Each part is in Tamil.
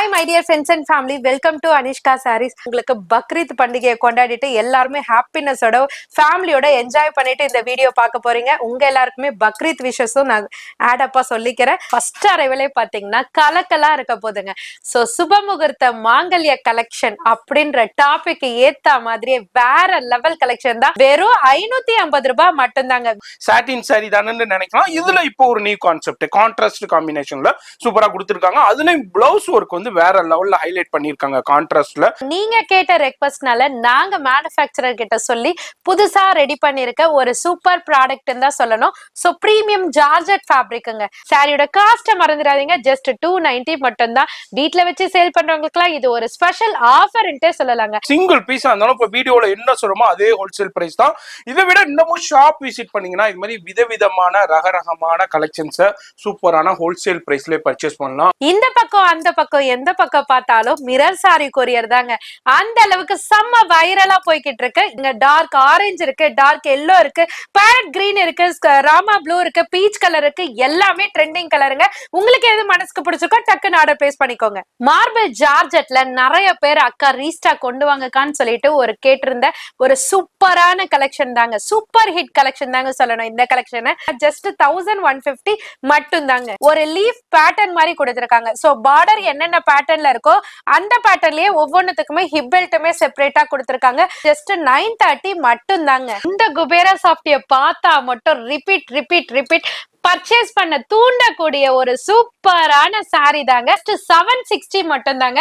Hi my dear friends and family, welcome to Anishka Sarees. உங்களுக்கு பக்ரீத் பண்டிகையை கொண்டாடிட்டு எல்லாரும் ஹாப்பினஸோட ஃபேமிலியோட என்ஜாய் பண்ணிட்டு இந்த வீடியோ பார்க்க போறீங்க. உங்க எல்லாருக்குமே பக்ரீத் விஷஸும் நான் ஆட் அப்பா சொல்லிக்கிறேன். ஃபர்ஸ்ட் அரைவலே பாத்தீங்கன்னா கலக்கலா இருக்க போதுங்க. சோ சுபமுகூர்த்த மாங்கல்ய கலெக்ஷன் அப்படின்ற டாபிக் ஏத்த மாதிரியே வேற லெவல் கலெக்ஷன் தான். வெறும் 550 ரூபாய் மட்டும்தாங்க. சாட்டின் சாரி தானே நினைக்கலாம். இதுல இப்போ ஒரு நியூ கான்செப்ட் கான்ட்ராஸ்ட் காம்பினேஷன்ல சூப்பரா கொடுத்திருக்காங்க. அதுலயும் பிளவுஸ் ஒர்க் வந்து வேற லெவல்ல ஹைலைட் பண்ணிருக்காங்க கான்ட்ராஸ்ட்ல. நீங்க கேட்ட ரெக்வெஸ்ட்னால நாங்க மேனுஃபேக்சரர் கிட்ட சொல்லி புதுசா ரெடி பண்ணிருக்க ஒரு சூப்பர் ப்ராடக்ட் தான் சொல்லணும். சோ பிரீமியம் ஜார்ஜெட் ஃபேப்ரிக்ங்க. சாரியோட காஸ்ட் மறந்துடாதீங்க, ஜஸ்ட் 290 மட்டும் தான். வீட்ல வச்சு சேல் பண்றவங்களுக்குலாம் இது ஒரு ஸ்பெஷல் ஆஃபர்ன்ட்டே சொல்லலாங்க. சிங்கிள் பீஸா இருந்தாலும் இப்ப வீடியோல என்ன சொல்றோமோ அதே ஹோல்சேல் பிரைஸ் தான். இதை விட இன்னமும் ஷாப் விசிட் பண்ணீங்கன்னா இது மாதிரி விதவிதமான ரகரகமான கலெக்ஷன்ஸை சூப்பரான ஹோல்சேல் பிரைஸ்ல பர்ச்சேஸ் பண்ணலாம். இந்த பக்கம் அந்த பக்கம் எந்த பக்கம் பார்த்தாலும் மிரர் சாரி கொரியர் தாங்க. அந்த அளவுக்கு செம்ம வைரலா போய்கிட்டு இருக்கு. இங்க டார்க் ஆரஞ்சு இருக்கு, டார்க் எல்லோ இருக்கு, பேரட் கிரீன் இருக்கு, ராமா ப்ளூ இருக்கு, பீச் கலர் இருக்கு. எல்லாமே ட்ரெண்டிங் கலருங்க. உங்களுக்கு எது மனசுக்கு பிடிச்சிருக்கோ டக்குன்னு ஆர்டர் பிளேஸ் பண்ணிக்கோங்க. மார்பிள் ஜார்ஜெட்ல நிறைய பேர் அக்கா ரீஸ்டாக் கொண்டு வாங்கக்கான்னு சொல்லிட்டு ஒரு கேட்டிருந்த ஒரு சூப்பரான கலெக்ஷன் தாங்க. சூப்பர் ஹிட் கலெக்ஷன் தாங்க சொல்லணும். இந்த கலெக்ஷன் ஜஸ்ட் 1150 மட்டும் தாங்க. ஒரு லீஃப் பேட்டர்ன் மாதிரி கொடுத்திருக்காங்க. சோ பார்டர் என்னென்ன பேட்டர்ன்ல இருக்கோ அந்த பேட்டர்ன்லயே ஒவ்வொன்னுத்துக்குமே ஹிப் பெல்ட்டுமே செப்பரேட்டா கொடுத்திருக்காங்க. ஜஸ்ட் 930 மட்டும் தாங்க. இந்த குபேரா சாஃப்டிய பார்த்தா மட்டும் ரிப்பீட் பர்ச்சேஸ் பண்ண தூண்டக்கூடிய ஒரு சூப்பரான சாரி தாங்க. 760 மட்டும் தாங்க.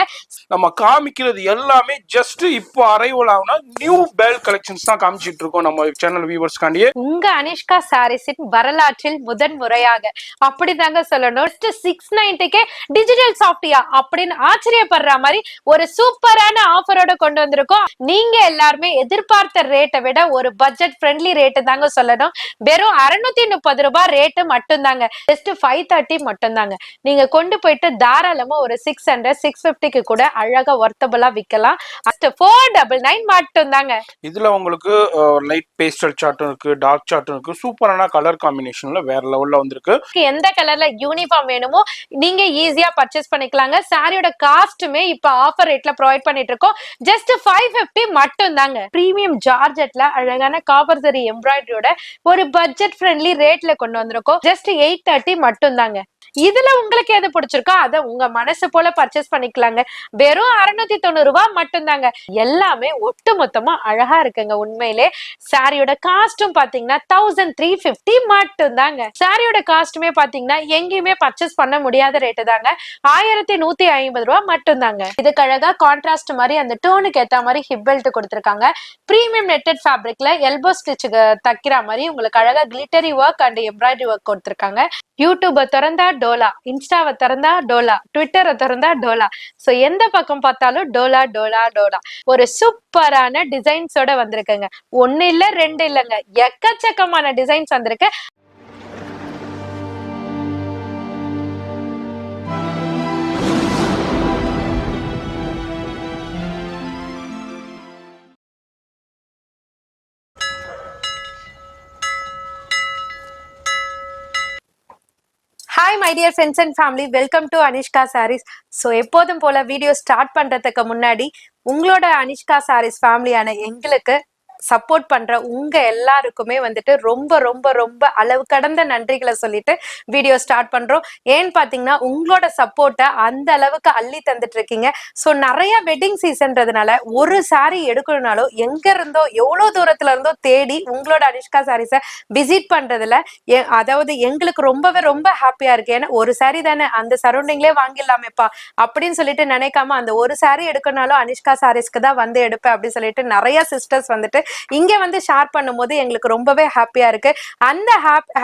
நம்ம காமிக்கிறது எல்லாமே ஜஸ்ட் இப்போ அரைவல் ஆகுனா நியூ பேல் கலெக்ஷன்ஸ் தான் காமிச்சிட்டு இருக்கோம் நம்ம சேனல் வியூவர்ஸ்காண்டியே. உங்க அனிஷ்கா சாரீஸின் வரலாற்றில் முதன் முறையாக அப்படிதாங்க சொல்லணும். 690க்கே டிஜிட்டல் சாஃப்டியா அப்படின்னு ஆச்சரியப்படுற மாதிரி ஒரு சூப்பரான ஆஃபரோட கொண்டு வந்திருக்கோம். நீங்க எல்லாருமே எதிர்பார்த்த ரேட்டை விட ஒரு பட்ஜெட் ஃப்ரெண்ட்லி ரேட்டு தாங்க சொல்லணும். வெறும் 630 ரூபாய் ரேட்டு மட்டும் தாங்க. ஜஸ்ட் 530 மட்டும் தாங்க. நீங்க கொண்டு போயிட்டு தாராளமா ஒரு 600 650க்கு கூட அழகா வர்த்தபிளா விக்கலாம். 499 மட்டும் தாங்க. இதுல உங்களுக்கு லைட் பேஸ்டல் சார்ட்டும் இருக்கு, டார்க் சார்ட்டும் இருக்கு. சூப்பரான கலர் காம்பினேஷன்ல வேற லெவல்ல வந்திருக்கு. எந்த கலர்ல யூனிஃபார்ம் வேணுமோ நீங்க ஈஸியா பர்ச்சேஸ் பண்ணிக்கலாங்க. சாரியோட காஸ்ட்டுமே இப்ப ஆஃபர் ரேட்ல ப்ரொவைட் பண்ணிட்டு இருக்கோம். ஜஸ்ட் 550 மட்டும் தாங்க. பிரீமியம் ஜார்ஜெட்ல அழகான காப்பர் ஜரி எம்ப்ராய்டரியோட ஒரு பட்ஜெட் ஃப்ரெண்ட்லி ரேட்ல கொண்டு வந்திருக்கோம். ஜஸ்ட் 830 மட்டும் தாங்க. இதுல உங்களுக்கு எது பிடிச்சிருக்கோ அத உங்க மனசு போல பர்ச்சேஸ் பண்ணிக்கலாங்க. வெறும் 690 ரூபாய் மட்டும் தாங்க. எல்லாமே ஒட்டு மொத்தமா அழகா இருக்குங்க. உண்மையிலே சாரியோட காஸ்டும் பாத்தீங்கன்னா 1350 மட்டும் தாங்க. சாரியோட காஸ்டுமே பாத்தீங்கன்னா எங்கேயுமே பர்ச்சேஸ் பண்ண முடியாத ரேட்டு தாங்க. 1150 ரூபாய் மட்டும் தாங்க. இதுக்கு அழகா கான்ட்ராஸ்ட் மாதிரி அந்த டோனுக்கு ஏத்த மாதிரி ஹிப் பெல்ட் கொடுத்திருக்காங்க. பிரீமியம் நெட்டட் ஃபேப்ரிக்ல எல்போ ஸ்டிச் தைக்கிற மாதிரி உங்களுக்கு அழகா glittery work and embroidery work கொடுத்திருக்காங்க. யூடியூப திறந்தா டோலா, இன்ஸ்டாவை திறந்தா டோலா, ட்விட்டரை திறந்தா டோலா. சோ எந்த பக்கம் பார்த்தாலும் டோலா டோலா டோலா. ஒரு சூப்பரான டிசைன்ஸோட வந்திருக்குங்க. ஒண்ணு இல்ல ரெண்டு இல்லைங்க, எக்கச்சக்கமான டிசைன்ஸ் வந்திருக்கு. Hi my dear friends and family, welcome to Anishka Sarees. So எப்போதும் போல வீடியோ ஸ்டார்ட் பண்றதுக்கு முன்னாடி உங்களோட அனிஷ்கா சாரீஸ் ஃபேமிலியான எங்களுக்கு சப்போர்ட் பண்ற உங்க எல்லாருக்குமே வந்துட்டு ரொம்ப ரொம்ப ரொம்ப அளவு கடந்த நன்றிகளை சொல்லிட்டு வீடியோ ஸ்டார்ட் பண்றோம். ஏன்னு பாத்தீங்கன்னா உங்களோட சப்போர்ட்டை அந்த அளவுக்கு அள்ளி தந்துட்டு இருக்கீங்க. ஸோ நிறைய வெட்டிங் சீசன்றதுனால ஒரு சாரி எடுக்கணும்னாலும் எங்க இருந்தோ எவ்வளவு தூரத்துல இருந்தோ தேடி உங்களோட அனிஷ்கா சாரீஸை விசிட் பண்றதுல அதாவது எங்களுக்கு ரொம்பவே ரொம்ப ஹாப்பியா இருக்கு. ஏன்னா ஒரு சாரி தானே, அந்த சரௌண்டிங்லேயே வாங்கிடலாமேப்பா அப்படின்னு சொல்லிட்டு நினைக்காம அந்த ஒரு சாரி எடுக்கணும்னாலும் அனிஷ்கா சாரீஸ்க்கு தான் வந்து எடுப்பேன் அப்படின்னு சொல்லிட்டு நிறைய சிஸ்டர்ஸ் வந்துட்டு இங்க வந்து ஷேர் பண்ணும்போது எங்களுக்கு ரொம்பவே ஹாப்பியா இருக்கு. அந்த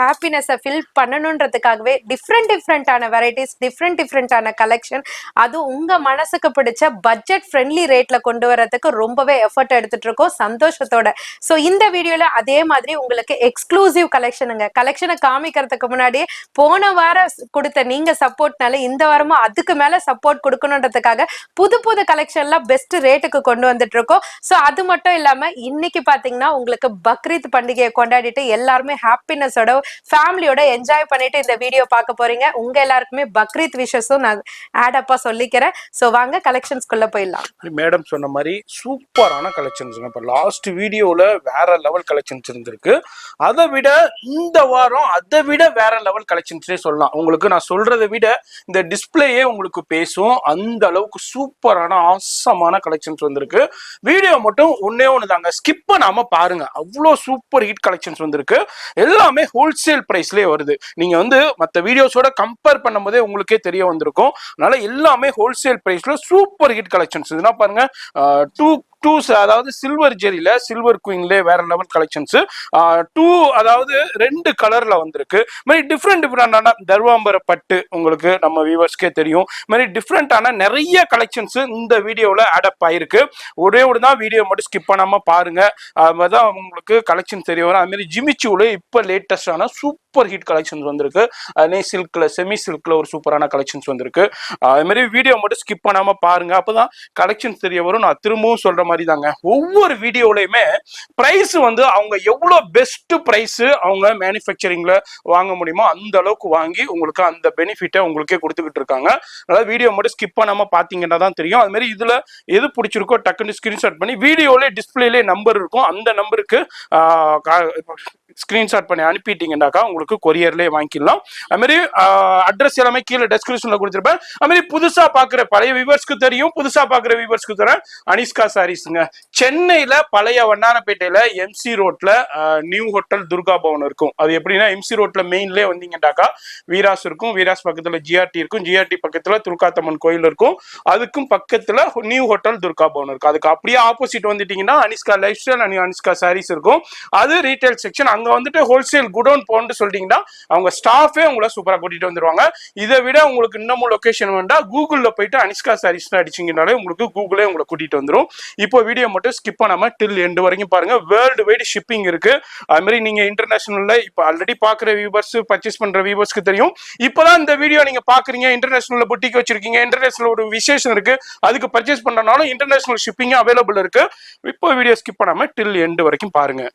ஹாப்பினஸை ஃபில் பண்ணணுன்றதுக்காகவே டிஃப்ரெண்டான வெரைட்டிஸ், டிஃப்ரெண்டான கலெக்ஷன், அது உங்க மனசுக்கு பிடிச்ச பட்ஜெட் ஃப்ரெண்ட்லி ரேட்ல கொண்டு வரதுக்கு ரொம்பவே எஃபர்ட் எடுத்துட்டு இருக்கோம் சந்தோஷத்தோட. ஸோ இந்த வீடியோல அதே மாதிரி உங்களுக்கு எக்ஸ்க்ளூசிவ் கலெக்ஷனுங்க. கலெக்ஷனை காமிக்கிறதுக்கு முன்னாடியே போன வாரம் கொடுத்த நீங்க சப்போர்ட்னால இந்த வாரமும் அதுக்கு மேல சப்போர்ட் கொடுக்கணுன்றதுக்காக புது கலெக்ஷன்லாம் பெஸ்ட் ரேட்டுக்கு கொண்டு வந்துட்டு இருக்கோம். ஸோ அது மட்டும் இல்லாம இன்னைக்கு இன்னைக்கு பாத்தீங்கன்னா உங்களுக்கு பக்ரீத் பண்டிகையை கொண்டாடிட்டு எல்லாருமே ஹாப்பினஸோட ஃபேமிலியோட என்ஜாய் பண்ணிட்டு இந்த வீடியோ பார்க்க போறீங்க. உங்க எல்லாருக்குமே பக்ரீத் விஷஸும் நான் ஆட் அப்பா சொல்லிக்கிறேன். சோ வாங்க கலெக்ஷன்ஸ்குள்ள போயிடலாம். மேடம் சொன்ன மாதிரி சூப்பரான கலெக்ஷன்ஸ். இப்ப லாஸ்ட் வீடியோல வேற லெவல் கலெக்ஷன்ஸ் இருந்திருக்கு. அதை விட இந்த வாரம் அதை விட வேற லெவல் கலெக்ஷன்ஸே சொல்லலாம். உங்களுக்கு நான் சொல்றதை விட இந்த டிஸ்பிளேயே உங்களுக்கு பேசும். அந்த அளவுக்கு சூப்பரான ஆசமான கலெக்ஷன்ஸ் வந்திருக்கு. வீடியோ மட்டும் ஒன்னே ஒன்று தாங்க, ஸ்கிப் பண்ணாம பாருங்க. அவ்வளோ சூப்பர் ஹிட் கலெக்ஷன்ஸ் வந்திருக்கு. எல்லாமே ஹோல்சேல் பிரைஸ்லயே வருது. நீங்க வந்து மற்ற வீடியோஸோட கம்பேர் பண்ணும் போதே உங்களுக்கே தெரிய வந்திருக்கும். அதனால எல்லாமே ஹோல்சேல் பிரைஸ்ல சூப்பர் ஹிட் கலெக்ஷன்ஸ். இதெல்லாம் பாருங்க, அதாவது சில்வர் ஜெரியில சில்வர் குயின்ல வேற லெவல் கலெக்ஷன்ஸ். அதாவது 2 கலர்ல வந்திருக்கு. மாதிரி டிஃப்ரெண்டான தர்வாம்பர பட்டு உங்களுக்கு நம்ம வியூவர்ஸ்க்கே தெரியும். மாதிரி டிஃப்ரெண்டான நிறைய கலெக்ஷன்ஸ் இந்த வீடியோல அடப் ஆயிருக்கு. ஒரே ஒரு தான் வீடியோ மட்டும் ஸ்கிப் பண்ணாம பாருங்க. அதுதான் உங்களுக்கு கலெக்ஷன் தெரிய வரும். அது மாதிரி ஜிமிச்சூல இப்ப லேட்டஸ்டான சூப்பர் ஹிட் கலெக்ஷன்ஸ் வந்திருக்கு. அதே சில்க்ல செமி சில்க்ல ஒரு சூப்பரான கலெக்ஷன்ஸ் வந்திருக்கு. அது மாதிரி வீடியோ மட்டும் ஸ்கிப் பண்ணாம பாருங்க. அப்பதான் கலெக்ஷன்ஸ் தெரிய வரும். நான் திரும்பவும் சொல்ற மாதிரி தாங்க, ஒவ்வொரு வீடியோலயுமே பிரைஸ் வந்து அவங்க எவ்வளவு பெஸ்ட் பிரைஸ் அவங்க மேனுஃபேக்சரிங்ல வாங்க முடியுமோ அந்த அளவுக்கு வாங்கி உங்களுக்கு அந்த பெனிஃபிட்டை உங்களுக்கே கொடுத்துக்கிட்டு இருக்காங்க. அதாவது வீடியோ மட்டும் ஸ்கிப் பண்ணாம பாத்தீங்கன்னா தான் தெரியும். அது மாதிரி இதுல எது பிடிச்சிருக்கோ டக்குன்னு ஸ்கிரீன்ஷாட் பண்ணி வீடியோல டிஸ்பிளேல நம்பர் இருக்கும், அந்த நம்பருக்கு ஸ்கிரீன்ஷாட் பண்ணி அனுப்பிட்டீங்கன்னாக்கா உங்களுக்கு கொரியர்லேயே வாங்கிக்கலாம். அது மாதிரி அட்ரஸ் எல்லாமே கீழே டெஸ்கிரிப்ஷன்ல கொடுத்துருப்பேன். அது மாதிரி புதுசா பாக்குற பழைய வியூவர்ஸ்க்கு தெரியும், புதுசா பாக்குற வியூவர்ஸ்க்கு தரேன். அனிஷ்கா சாரீஸ்ங்க, சென்னையில பழைய வண்ணாரப்பேட்டையில எம்சி ரோட்ல நியூ ஹோட்டல் துர்கா பவன் இருக்கும். அது எப்படின்னா எம்சி ரோட்ல மெயின்லேயே வந்தீங்கன்னாக்கா வீராஸ் இருக்கும், வீராஸ் பக்கத்துல ஜிஆர்டி இருக்கும், ஜிஆர்டி பக்கத்துல துர்காத்தம்மன் கோயில் இருக்கும், அதுக்கும் பக்கத்துல நியூ ஹோட்டல் துர்கா பவன் இருக்கும். அதுக்கு அப்படியே ஆப்போசிட் வந்துட்டீங்கன்னா Anishka Lifestyle and Anishka Sarees இருக்கும். அது ரீட்டைல் செக்ஷன். அங்க வந்துட்டு ஹோல்சேல் குடோன் போன்னு சொல்லிட்டீங்கன்னா அவங்க ஸ்டாஃபே உங்களை சூப்பரா கூட்டிட்டு வந்துருவாங்க. இதை விட உங்களுக்கு இன்னமும் லொகேஷன் வேண்டா, கூகுள்ல போயிட்டு அனிஷ்கா சாரீஸ் அடிச்சிங்கனாலே உங்களுக்கு கூகுளே உங்களை கூட்டிட்டு வந்துடும். இப்போ வீடியோ மட்டும் ஸ்கிப் பண்ணாம டில் எண்ட் வரைக்கும் பாருங்க. வேர்ல்டு வைடு ஷிப்பிங் இருக்கு. அது மாதிரி நீங்க இன்டர்நேஷனல்ல இப்போ ஆல்ரெடி பாக்குற வியூவர்ஸ், பர்ச்சேஸ் பண்ற வியூவர்ஸ்க்கு தெரியும். இப்பதான் இந்த வீடியோ நீங்க பாக்குறீங்க, இன்டர்நேஷனல்ல புட்டிக் வச்சிருக்கீங்க, இன்டர்நேஷனல் ஒரு விசேஷம் இருக்கு, அதுக்கு பர்ச்சேஸ் பண்றனாலும் இன்டர்நேஷனல் ஷிப்பிங் அவைலபிள் இருக்கு. இப்போ வீடியோ ஸ்கிப் பண்ணாம டில் எண்ட் வரைக்கும் பாருங்க.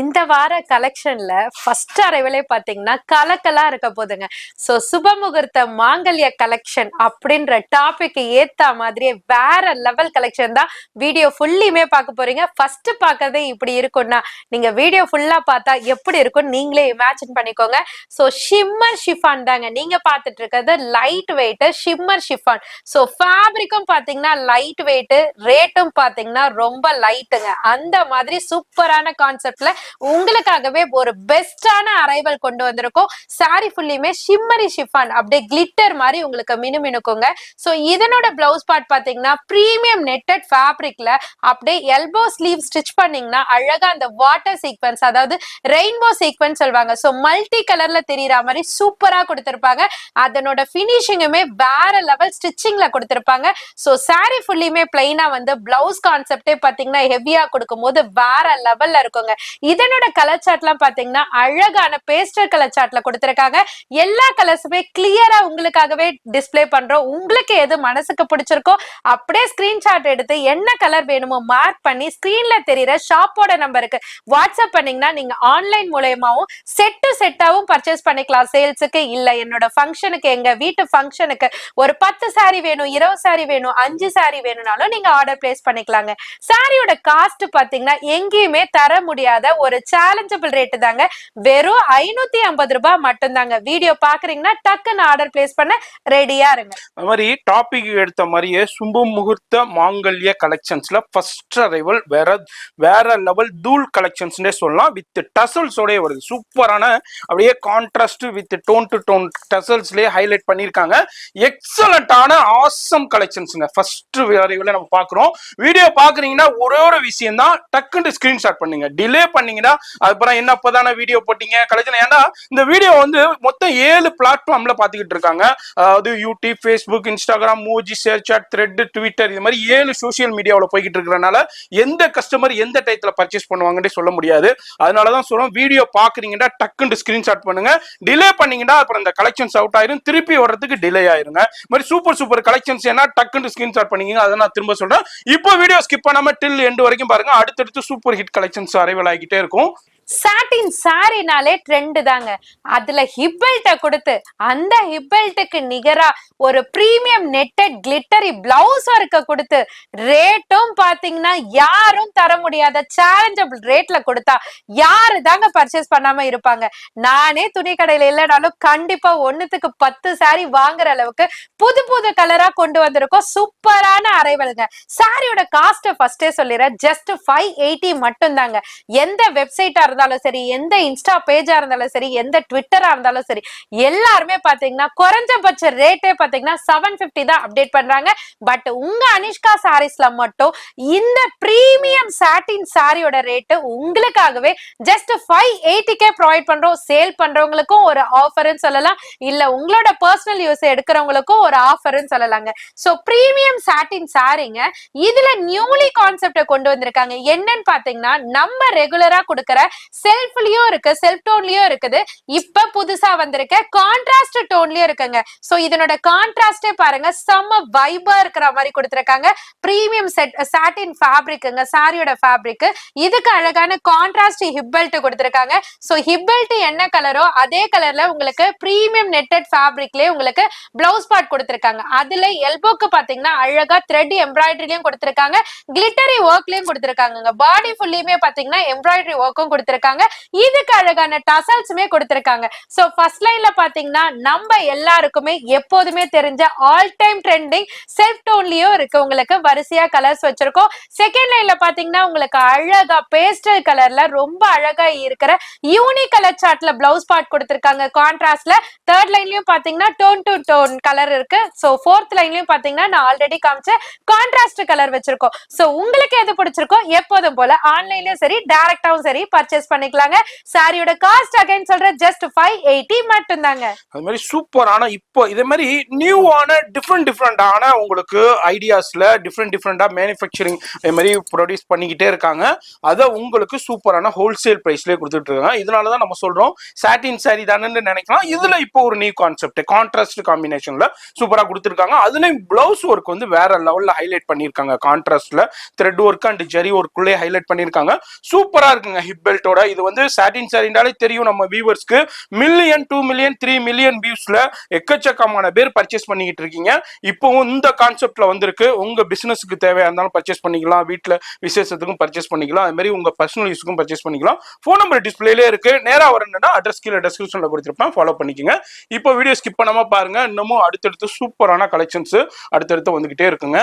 இந்த வார கலெக்ஷன்ல ஃபர்ஸ்ட் அரைவலே பாத்தீங்கன்னா கலக்கலா இருக்க போதுங்க. சோ சுபமுகூர்த்த மாங்கல்ய கலெக்ஷன் அப்படின்ற டாபிக் ஏத்த மாதிரியே வேற லெவல் கலெக்ஷன் தான் வீடியோ ஃபுல்லியுமே பார்க்க போறீங்க. ஃபர்ஸ்ட் பார்க்கறதே இப்படி இருக்கும்னா நீங்க வீடியோ ஃபுல்லா பார்த்தா எப்படி இருக்கும் நீங்களே இமேஜின் பண்ணிக்கோங்க. சோ ஷிம்மர் ஷிஃபான் தாங்க நீங்க பார்த்துட்டு இருக்கிறது. Light weight shimmer chiffon. So ஃபேப்ரிக்கும் பாத்தீங்கன்னா லைட் வெயிட், ரேட்டும் பாத்தீங்கன்னா ரொம்ப லைட்டுங்க. அந்த மாதிரி சூப்பரான கான்செப்ட்ல உங்களுக்காகவே ஒரு பெஸ்டான அரைவல் கொண்டு வந்திருக்கோம். சாரி ஃபுல்லியுமே ஷிம்மரி ஷிஃபான், அப்படியே கிளிட்டர் மாதிரி உங்களுக்கு மினுமினுக்குங்க. சோ இதனோட பிளவுஸ் பார்ட் பாத்தீங்கன்னா பிரீமியம் நெட்டட் ஃபேப்ரிக்ல அப்படியே எல்போ ஸ்லீவ் ஸ்டிச் பண்ணீங்கன்னா அழகா அந்த வாட்டர் சீக்வென்ஸ், அதாவது ரெயின்போ சீக்வென்ஸ் சொல்வாங்க. சோ மல்டி கலர்ல தெரியற மாதிரி சூப்பரா கொடுத்திருப்பாங்க. அதனோட பினிஷிங்குமே வேற லெவல் ஸ்டிச்சிங்ல கொடுத்திருப்பாங்க. சோ சாரி ஃபுல்லியுமே பிளைனா வந்து பிளவுஸ் கான்செப்டே பாத்தீங்கன்னா ஹெவியா கொடுக்கும் போது வேற லெவல்ல இருக்குங்க. இதனோட கலர் சார்ட் எல்லாம் பாத்தீங்கன்னா அழகான பேஸ்டல் கலர் சார்ட்ல கொடுத்திருக்காங்க. எல்லா கலர்ஸுமே கிளியரா உங்களுக்காகவே டிஸ்பிளே பண்றோம். உங்களுக்கு எது மனசுக்கு பிடிச்சிருக்கோ அப்படியே ஸ்கிரீன்ஷாட் எடுத்து என்ன கலர் வேணுமோ மார்க் பண்ணி ஸ்கிரீன்ல தெரியற ஷாப்போட நம்பருக்கு வாட்ஸ்அப் பண்ணீங்கன்னா நீங்க ஆன்லைன் மூலமாவும் செட்டாவும் பர்ச்சேஸ் பண்ணிக்கலாம். சேல்ஸுக்கு இல்ல என்னோட ஃபங்க்ஷனுக்கு, எங்க வீட்டு ஃபங்க்ஷனுக்கு ஒரு 10 சாரி வேணும், 20 சாரி வேணும், 5 சாரி வேணும்னாலும் நீங்க ஆர்டர் பிளேஸ் பண்ணிக்கலாங்க. சாரியோட காஸ்ட் பாத்தீங்கன்னா எங்கேயுமே தர முடியாத ஒரு சேலஞ்சபிள் ரேட் தாங்க. வெறும் 550 ரூபாய் மட்டும் தாங்க. வீடியோ பாக்குறீங்கன்னா டக்குன்னு ஆர்டர் பிளேஸ் பண்ண ரெடியா இருங்க. அது மாதிரி டாபிக் எடுத்த மாதிரியே சுப முகூர்த்த மாங்கல்ய கலெக்ஷன்ஸ்ல ஃபர்ஸ்ட் அரைவல் வேற லெவல் தூள் கலெக்ஷன்ஸ்னே சொல்லலாம். வித் டசல்ஸோட வருது. சூப்பரான அப்படியே contrast with tone to tone டசல்ஸ்லயே ஹைலைட் பண்ணிருக்காங்க. எக்ஸலண்டான ஆசம் கலெக்ஷன்ஸ்ங்க. ஃபர்ஸ்ட் அரைவல நம்ம பாக்குறோம். வீடியோ பாக்குறீங்கன்னா ஒரே ஒரு விஷயம் தான், டக்குன்னு ஸ்கிரீன்ஷாட் பண்ணுங்க. டிலே பண்ணி பண்ணீங்கன்னா அப்புறம் என்ன அப்பதான வீடியோ போட்டீங்க கலெக்ஷன். ஏன்னா இந்த வீடியோ வந்து மொத்தம் 7 பிளாட்ஃபார்ம்ல பாத்துக்கிட்டு இருக்காங்க. அதாவது யூடியூப், ஃபேஸ்புக், இன்ஸ்டாகிராம், மூஜி, ஷேர் சாட், த்ரெட், ட்விட்டர், இது மாதிரி 7 சோசியல் மீடியாவில் போய்கிட்டு இருக்கிறனால எந்த கஸ்டமர் எந்த டயத்துல பர்ச்சேஸ் பண்ணுவாங்கன்னு சொல்ல முடியாது. அதனாலதான் சொல்றோம், வீடியோ பாக்குறீங்கன்னா டக்குன்னு ஸ்கிரீன்ஷாட் பண்ணுங்க. டிலே பண்ணீங்கன்னா அப்புறம் இந்த கலெக்ஷன்ஸ் அவுட் ஆயிரும், திருப்பி வர்றதுக்கு டிலே ஆயிருங்க. மாதிரி சூப்பர் கலெக்ஷன்ஸ் என்ன டக்குன்னு ஸ்கிரீன்ஷாட் பண்ணீங்க. அதை நான் திரும்ப சொல்றேன். இப்போ வீடியோ ஸ்கிப் பண்ணாம டில் எண்ட் வரைக்கும் பாருங்க. அடுத்தடுத்து சூப்பர் ஹிட் கலெக்ஷன்ஸ் அரைவல் ஆகிட்டே இருக்கும். சாட்டின் சாரினாலே ட்ரெண்ட் தாங்க. அதுல ஹிப் பெல்ட்ட கொடுத்து அந்த ஹிப் பெல்ட்டுக்கு நிகரா ஒரு பிரீமியம் நெட்டட் கிளிட்டரி பிளவுஸ் ஒர்க்க கொடுத்து ரேட்டும் பாத்தீங்கன்னா யாரும் தர முடியாத சேலஞ்சபிள் ரேட்ல கொடுத்தா யாரு தாங்க பர்ச்சேஸ் பண்ணாம இருப்பாங்க. நானே துணி கடையில இல்லைனாலும் கண்டிப்பா 1க்கு 10 சாரி வாங்குற அளவுக்கு புது கலரா கொண்டு வந்திருக்கோம். சூப்பரான அரைவலுங்க. சாரியோட காஸ்ட் ஃபர்ஸ்டே சொல்லிடுறேன், ஜஸ்ட் 580 மட்டும் தாங்க. எந்த வெப்சைட்டா இருந்தாலும் சரி, எந்த இன்ஸ்டா பேஜா இருந்தாலும் சரி, எந்த ட்விட்டரா இருந்தாலும் சரி, எல்லாருமே பாத்தீங்கன்னா குறைஞ்சபட்ச ரேட்டே பாத்தீங்கன்னா 750 தான் அப்டேட் பண்றாங்க. பட் உங்க அனிஷ்கா சாரீஸ்ல மட்டும் இந்த பிரீமியம் சாட்டின் சாரியோட ரேட் உங்களுக்காகவே ஜஸ்ட் 580க்கே ப்ரொவைட் பண்றோம். சேல் பண்றவங்களுக்கும் ஒரு ஆஃபர்னு சொல்லலாம், இல்ல உங்களோட பர்சனல் யூஸ் எடுக்கிறவங்களுக்கும் ஒரு ஆஃபர்னு சொல்லலாங்க. சோ பிரீமியம் சாட்டின் சாரிங்க. இதுல நியூலி கான்செப்ட கொண்டு வந்திருக்காங்க. என்னன்னு பாத்தீங்கன்னா நம்ம ரெகுலரா கொடுக்கிற செல்ஃப்லயும் இருக்கு, செல்ஃப் டோன்லயும் இருக்குது. இப்ப புதுசா வந்திருக்க கான்ட்ராஸ்ட் டோன்லயும் இருக்குங்க. சோ இதனோட கான்ட்ராஸ்டே பாருங்க, செம்ம வைபா இருக்கிற மாதிரி கொடுத்திருக்காங்க. பிரீமியம் சாட்டின் ஃபேப்ரிக்ங்க சாரியோட ஃபேப்ரிக். இதுக்கு அழகான கான்ட்ராஸ்ட் ஹிப் பெல்ட் கொடுத்திருக்காங்க. சோ ஹிப் பெல்ட் என்ன கலரோ அதே கலர்ல உங்களுக்கு பிரீமியம் நெட்டட் ஃபேப்ரிக்லயே உங்களுக்கு பிளவுஸ் பார்ட் கொடுத்திருக்காங்க. அதுல எல்போக்கு பாத்தீங்கன்னா அழகா த்ரெட் எம்ப்ராய்டரியும் கொடுத்திருக்காங்க, கிளிட்டரி ஒர்க்லயும் கொடுத்திருக்காங்க. பாடி ஃபுல்லியுமே பாத்தீங்கன்னா எம்ப்ராய்டரி ஒர்க்கும் கொடுத்திருக்காங்க. இதுக்கு அழகான டசல்ஸுமே கொடுத்திருக்காங்க. சோ ஃபர்ஸ்ட் லைன்ல பாத்தீங்கன்னா நம்ம எல்லாருக்குமே எப்போதுமே தெரிஞ்ச ஆல் டைம் ட்ரெண்டிங் செல்ஃப் டோன்லயும் இருக்கு, உங்களுக்கு வரிசையா கலர்ஸ் வச்சிருக்கோம். செகண்ட் லைன்ல பாத்தீங்கன்னா உங்களுக்கு அழகா பேஸ்டல் கலர்ல ரொம்ப அழகா இருக்கிற யூனிக் கலர் சார்ட்ல பிளவுஸ் பார்ட் கொடுத்திருக்காங்க கான்ட்ராஸ்ட்ல. தேர்ட் லைன்லயும் பாத்தீங்கன்னா டோன் டு டோன் கலர் இருக்கு. சோ ஃபோர்த் லைன்லயும் பாத்தீங்கன்னா நான் ஆல்ரெடி காமிச்ச கான்ட்ராஸ்ட் கலர் வச்சிருக்கோம். சோ உங்களுக்கு எது பிடிச்சிருக்கோ எப்போதும் போல ஆன்லைன்லயும் சரி டைரக்டாவும் சரி பர்ச்சேஸ் பண்ணிக்கலாங்க. சாரியோட காஸ்ட் அகைன் சொல்றேன், ஜஸ்ட் 580 மட்டும் தாங்க. அது மாதிரி சூப்பரான இப்போ இதே மாதிரி நியூவான டிஃப்ரெண்டான உங்களுக்கு ஐடியாஸ்ல டிஃப்ரெண்டா மேனுஃபேக்சரிங் இது மாதிரி ப்ரொடியூஸ் பண்ணிக்கிட்டே இருக்காங்க. அதை உங்களுக்கு சூப்பரான ஹோல்சேல் பிரைஸ்லேயே கொடுத்துட்டு இருக்காங்க. இதனாலதான் நம்ம சொல்றோம் சாட்டின் சாரி தானே நினைக்கலாம். இதுல இப்போ ஒரு நியூ கான்செப்ட் கான்ட்ராஸ்ட் காம்பினேஷன்ல சூப்பரா கொடுத்துருக்காங்க. அதுலயும் பிளவுஸ் ஒர்க் வந்து வேற லெவல்ல ஹைலைட் பண்ணிருக்காங்க. கான்ட்ராஸ்ட்ல த்ரெட் ஒர்க் அண்ட் ஜெரி ஒர்க்குள்ளே ஹைலைட் பண்ணிருக்காங்க. சூப்பரா இருக்குங்க ஹிப் பெல்ட்டோட. இது வந்து சாட்டின் சாரினாலே தெரியும் நம்ம வியூவர்ஸ்க்கு. 1 மில்லியன் 2 மில்லியன் 3 மில்லியன் வியூஸ்ல எக்கச்சக்கமான பேர் பர்ச்சேஸ் பண்ணிக்கிட்டு இருக்கீங்க. இப்போவும் இந்த கான்செப்ட்ல வந்திருக்கு. உங்க பிசினஸ்க்கு தேவையா இருந்தாலும் பர்ச்சேஸ் பண்ணிக்கலாம், வீட்டுல விசேஷத்துக்கும் பர்ச்சேஸ் பண்ணிக்கலாம், அது மாதிரி உங்க பர்சனல் யூஸ்க்கும் பர்ச்சேஸ் பண்ணிக்கலாம். போன் நம்பர் டிஸ்பிளேலே இருக்கு. நேரா வரணும்னா அட்ரஸ் கீழே டிஸ்கிரிப்ஷன்ல கொடுத்துருப்பேன், ஃபாலோ பண்ணிக்கோங்க. இப்போ வீடியோ ஸ்கிப் பண்ணாம பாருங்க. இன்னமும் அடுத்தடுத்து சூப்பரான கலெக்ஷன்ஸ் அடுத்தடுத்து வந்துகிட்டே இருக்குங்க.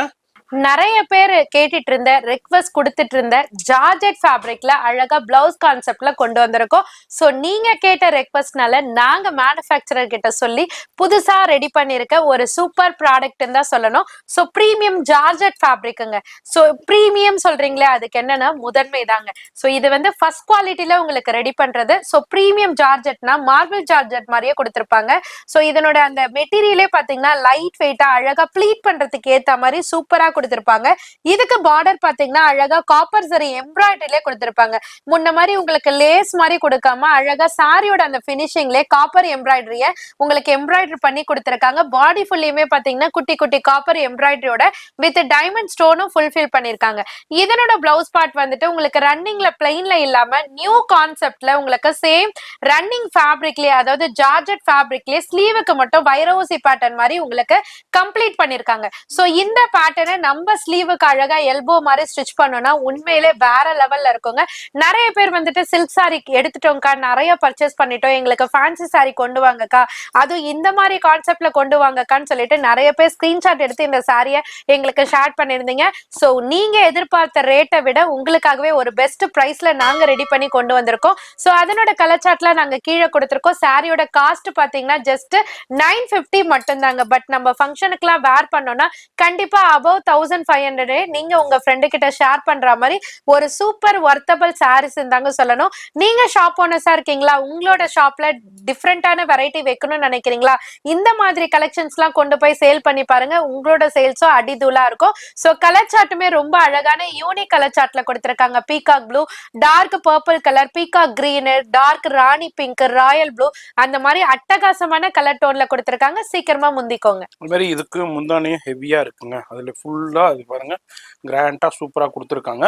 நிறைய பேர் கேட்டுட்டு இருந்த ரெக்வஸ்ட் கொடுத்துட்டு இருந்த ஜார்ஜெட் ஃபேப்ரிக்ல அழகா பிளவுஸ் கான்செப்ட்ல கொண்டு வந்திருக்கோம். சோ நீங்க கேட்ட ரெக்வஸ்ட்னால நாங்க மேனுஃபேக்சரர் கிட்ட சொல்லி புதுசா ரெடி பண்ணிருக்க ஒரு சூப்பர் ப்ராடக்ட் தான் சொல்லணும். சோ பிரீமியம் ஜார்ஜெட் ஃபேப்ரிக்குங்க. சோ பிரீமியம் சொல்றீங்களே அதுக்கு என்னன்னா முதன்மை தாங்க. சோ இது வந்து ஃபர்ஸ்ட் குவாலிட்டில உங்களுக்கு ரெடி பண்றது. சோ பிரீமியம் ஜார்ஜெட்னா மார்பிள் ஜார்ஜெட் மாதிரியே கொடுத்திருப்பாங்க. சோ இதனோட அந்த மெட்டீரியலே பாத்தீங்கன்னா லைட் வெயிட்டா அழகா ப்ளீட் பண்றதுக்கு ஏத்த மாதிரி சூப்பரா கொடுத்திருப்பாங்க. இதுக்கு பார்டர் பாத்தீங்கன்னா அழகா காப்பர் சரி எம்ப்ராய்டரியிலே கொடுத்திருப்பாங்க. முன்ன மாதிரி உங்களுக்கு லேஸ் மாதிரி கொடுக்காம அழகா சாரியோட அந்த பினிஷிங்ல காப்பர் எம்ப்ராய்டரிய உங்களுக்கு எம்ப்ராய்டரி பண்ணி கொடுத்திருக்காங்க. பாடி ஃபுல்லியுமே பாத்தீங்கன்னா குட்டி குட்டி காப்பர் எம்ப்ராய்டரியோட வித் டைமண்ட் ஸ்டோனும் ஃபுல்ஃபில் பண்ணிருக்காங்க. இதனோட பிளவுஸ் பார்ட் வந்துட்டு உங்களுக்கு ரன்னிங்ல பிளைன்ல இல்லாம நியூ கான்செப்ட்ல உங்களுக்கு சேம் ரன்னிங் ஃபேப்ரிக்லயே, அதாவது ஜார்ஜெட் ஃபேப்ரிக்லயே ஸ்லீவுக்கு மட்டும் வைரவுசி பேட்டர்ன் மாதிரி உங்களுக்கு கம்ப்ளீட் பண்ணிருக்காங்க. சோ இந்த பேட்டர்னை நம்ம ஸ்லீவுக்கு அழகா எல்போ மாதிரி ஸ்டிச் பண்ணோம்னா உண்மையிலே வேற லெவல்ல இருக்குங்க. நிறைய பேர் வந்துட்டு சில்க் சாரி எடுத்துட்டோம்க்கா, நிறைய பர்ச்சேஸ் பண்ணிட்டோம், எங்களுக்கு ஃபேன்சி சாரி கொண்டு வாங்கக்கா, அதுவும் இந்த மாதிரி கான்செப்ட்ல கொண்டு வாங்கக்கான்னு சொல்லிட்டு நிறைய பேர் ஸ்கிரீன்ஷாட் எடுத்து இந்த சாரியை எங்களுக்கு ஷேர் பண்ணிருந்தீங்க. சோ நீங்க எதிர்பார்த்த ரேட்டை விட உங்களுக்காகவே ஒரு பெஸ்ட் பிரைஸ்ல நாங்க ரெடி பண்ணி கொண்டு வந்திருக்கோம். சோ அதனோட கலர் சார்ட்ல நாங்க கீழே கொடுத்திருக்கோம். சாரியோட காஸ்ட் பாத்தீங்கன்னா ஜஸ்ட் 950 மட்டும் தாங்க. பட் நம்ம ஃபங்க்ஷனுக்குலாம் வேர் பண்ணோம்னா கண்டிப்பா அபவ் 1500 நீங்க உங்க ஃப்ரெண்டு கிட்ட ஷேர் பண்ற மாதிரி ஒரு சூப்பர் ஒர்த்தபிள் சாரீஸ் தாங்க சொல்லணும். நீங்க ஷாப் ஓனர்ஸா இருக்கீங்களா, உங்களோட ஷாப்ல டிஃப்ரெண்டான வெரைட்டி வைக்கணும்னு நினைக்கிறீங்களா, இந்த மாதிரி கலெக்ஷன்ஸ் எல்லாம் கொண்டு போய் சேல் பண்ணி பாருங்க. உங்களோட சேல்ஸும் அடிதூளா இருக்கும். சோ கலர் சார்ட்டுமே ரொம்ப அழகான யூனிக் கலர் சார்ட்ல கொடுத்திருக்காங்க. Peacock blue, dark purple colour, peacock green, dark rani pink, royal blue, அந்த மாதிரி அட்டகாசமான கலர் டோன்ல கொடுத்திருக்காங்க. சீக்கிரமா முந்திக்கோங்க. அது மாதிரி இதுக்கு முந்தானையும் ஹெவியா இருக்குங்க. அதுல ஃபுல்லா அது பாருங்க கிராண்டா சூப்பரா கொடுத்துருக்காங்க.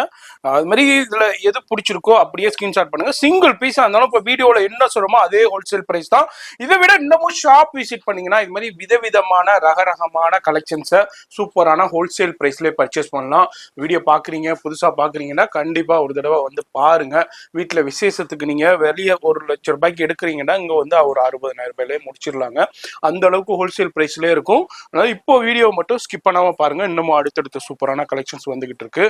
அது மாதிரி இதுல எது பிடிச்சிருக்கோ அப்படியே ஸ்கிரீன்ஷாட் பண்ணுங்க. சிங்கிள் பீஸா இருந்தாலும் இப்போ வீடியோல என்ன சொல்றோமோ அதே ஹோல்சேல் பிரைஸ் தான். இதை விட இன்னமும் ஷாப் விசிட் பண்ணீங்கன்னா இது மாதிரி விதவிதமான ரகரகமான கலெக்ஷன்ஸை சூப்பரான ஹோல்சேல் பிரைஸ்லேயே பர்ச்சேஸ் பண்ணலாம். வீடியோ பாக்குறீங்க, புதுசா பாக்குறீங்கன்னா கண்டிப்பா ஒரு தடவை வந்து பாருங்க. வீட்டுல விசேஷத்துக்கு நீங்க வெளியே 1 லட்சம் ரூபாய்க்கு எடுக்கிறீங்கன்னா இங்க வந்து ஒரு 60,000 ரூபாயிலே முடிச்சிடலாங்க. அந்த அளவுக்கு ஹோல்சேல் பிரைஸ்லேயே இருக்கும். அதனால இப்போ வீடியோ மட்டும் ஸ்கிப் பண்ணாம பாருங்க. இன்னமும் அடுத்தடுத்த சூப்பரான கலெக்ஷன்ஸ் வந்துகிட்டு இருக்கு.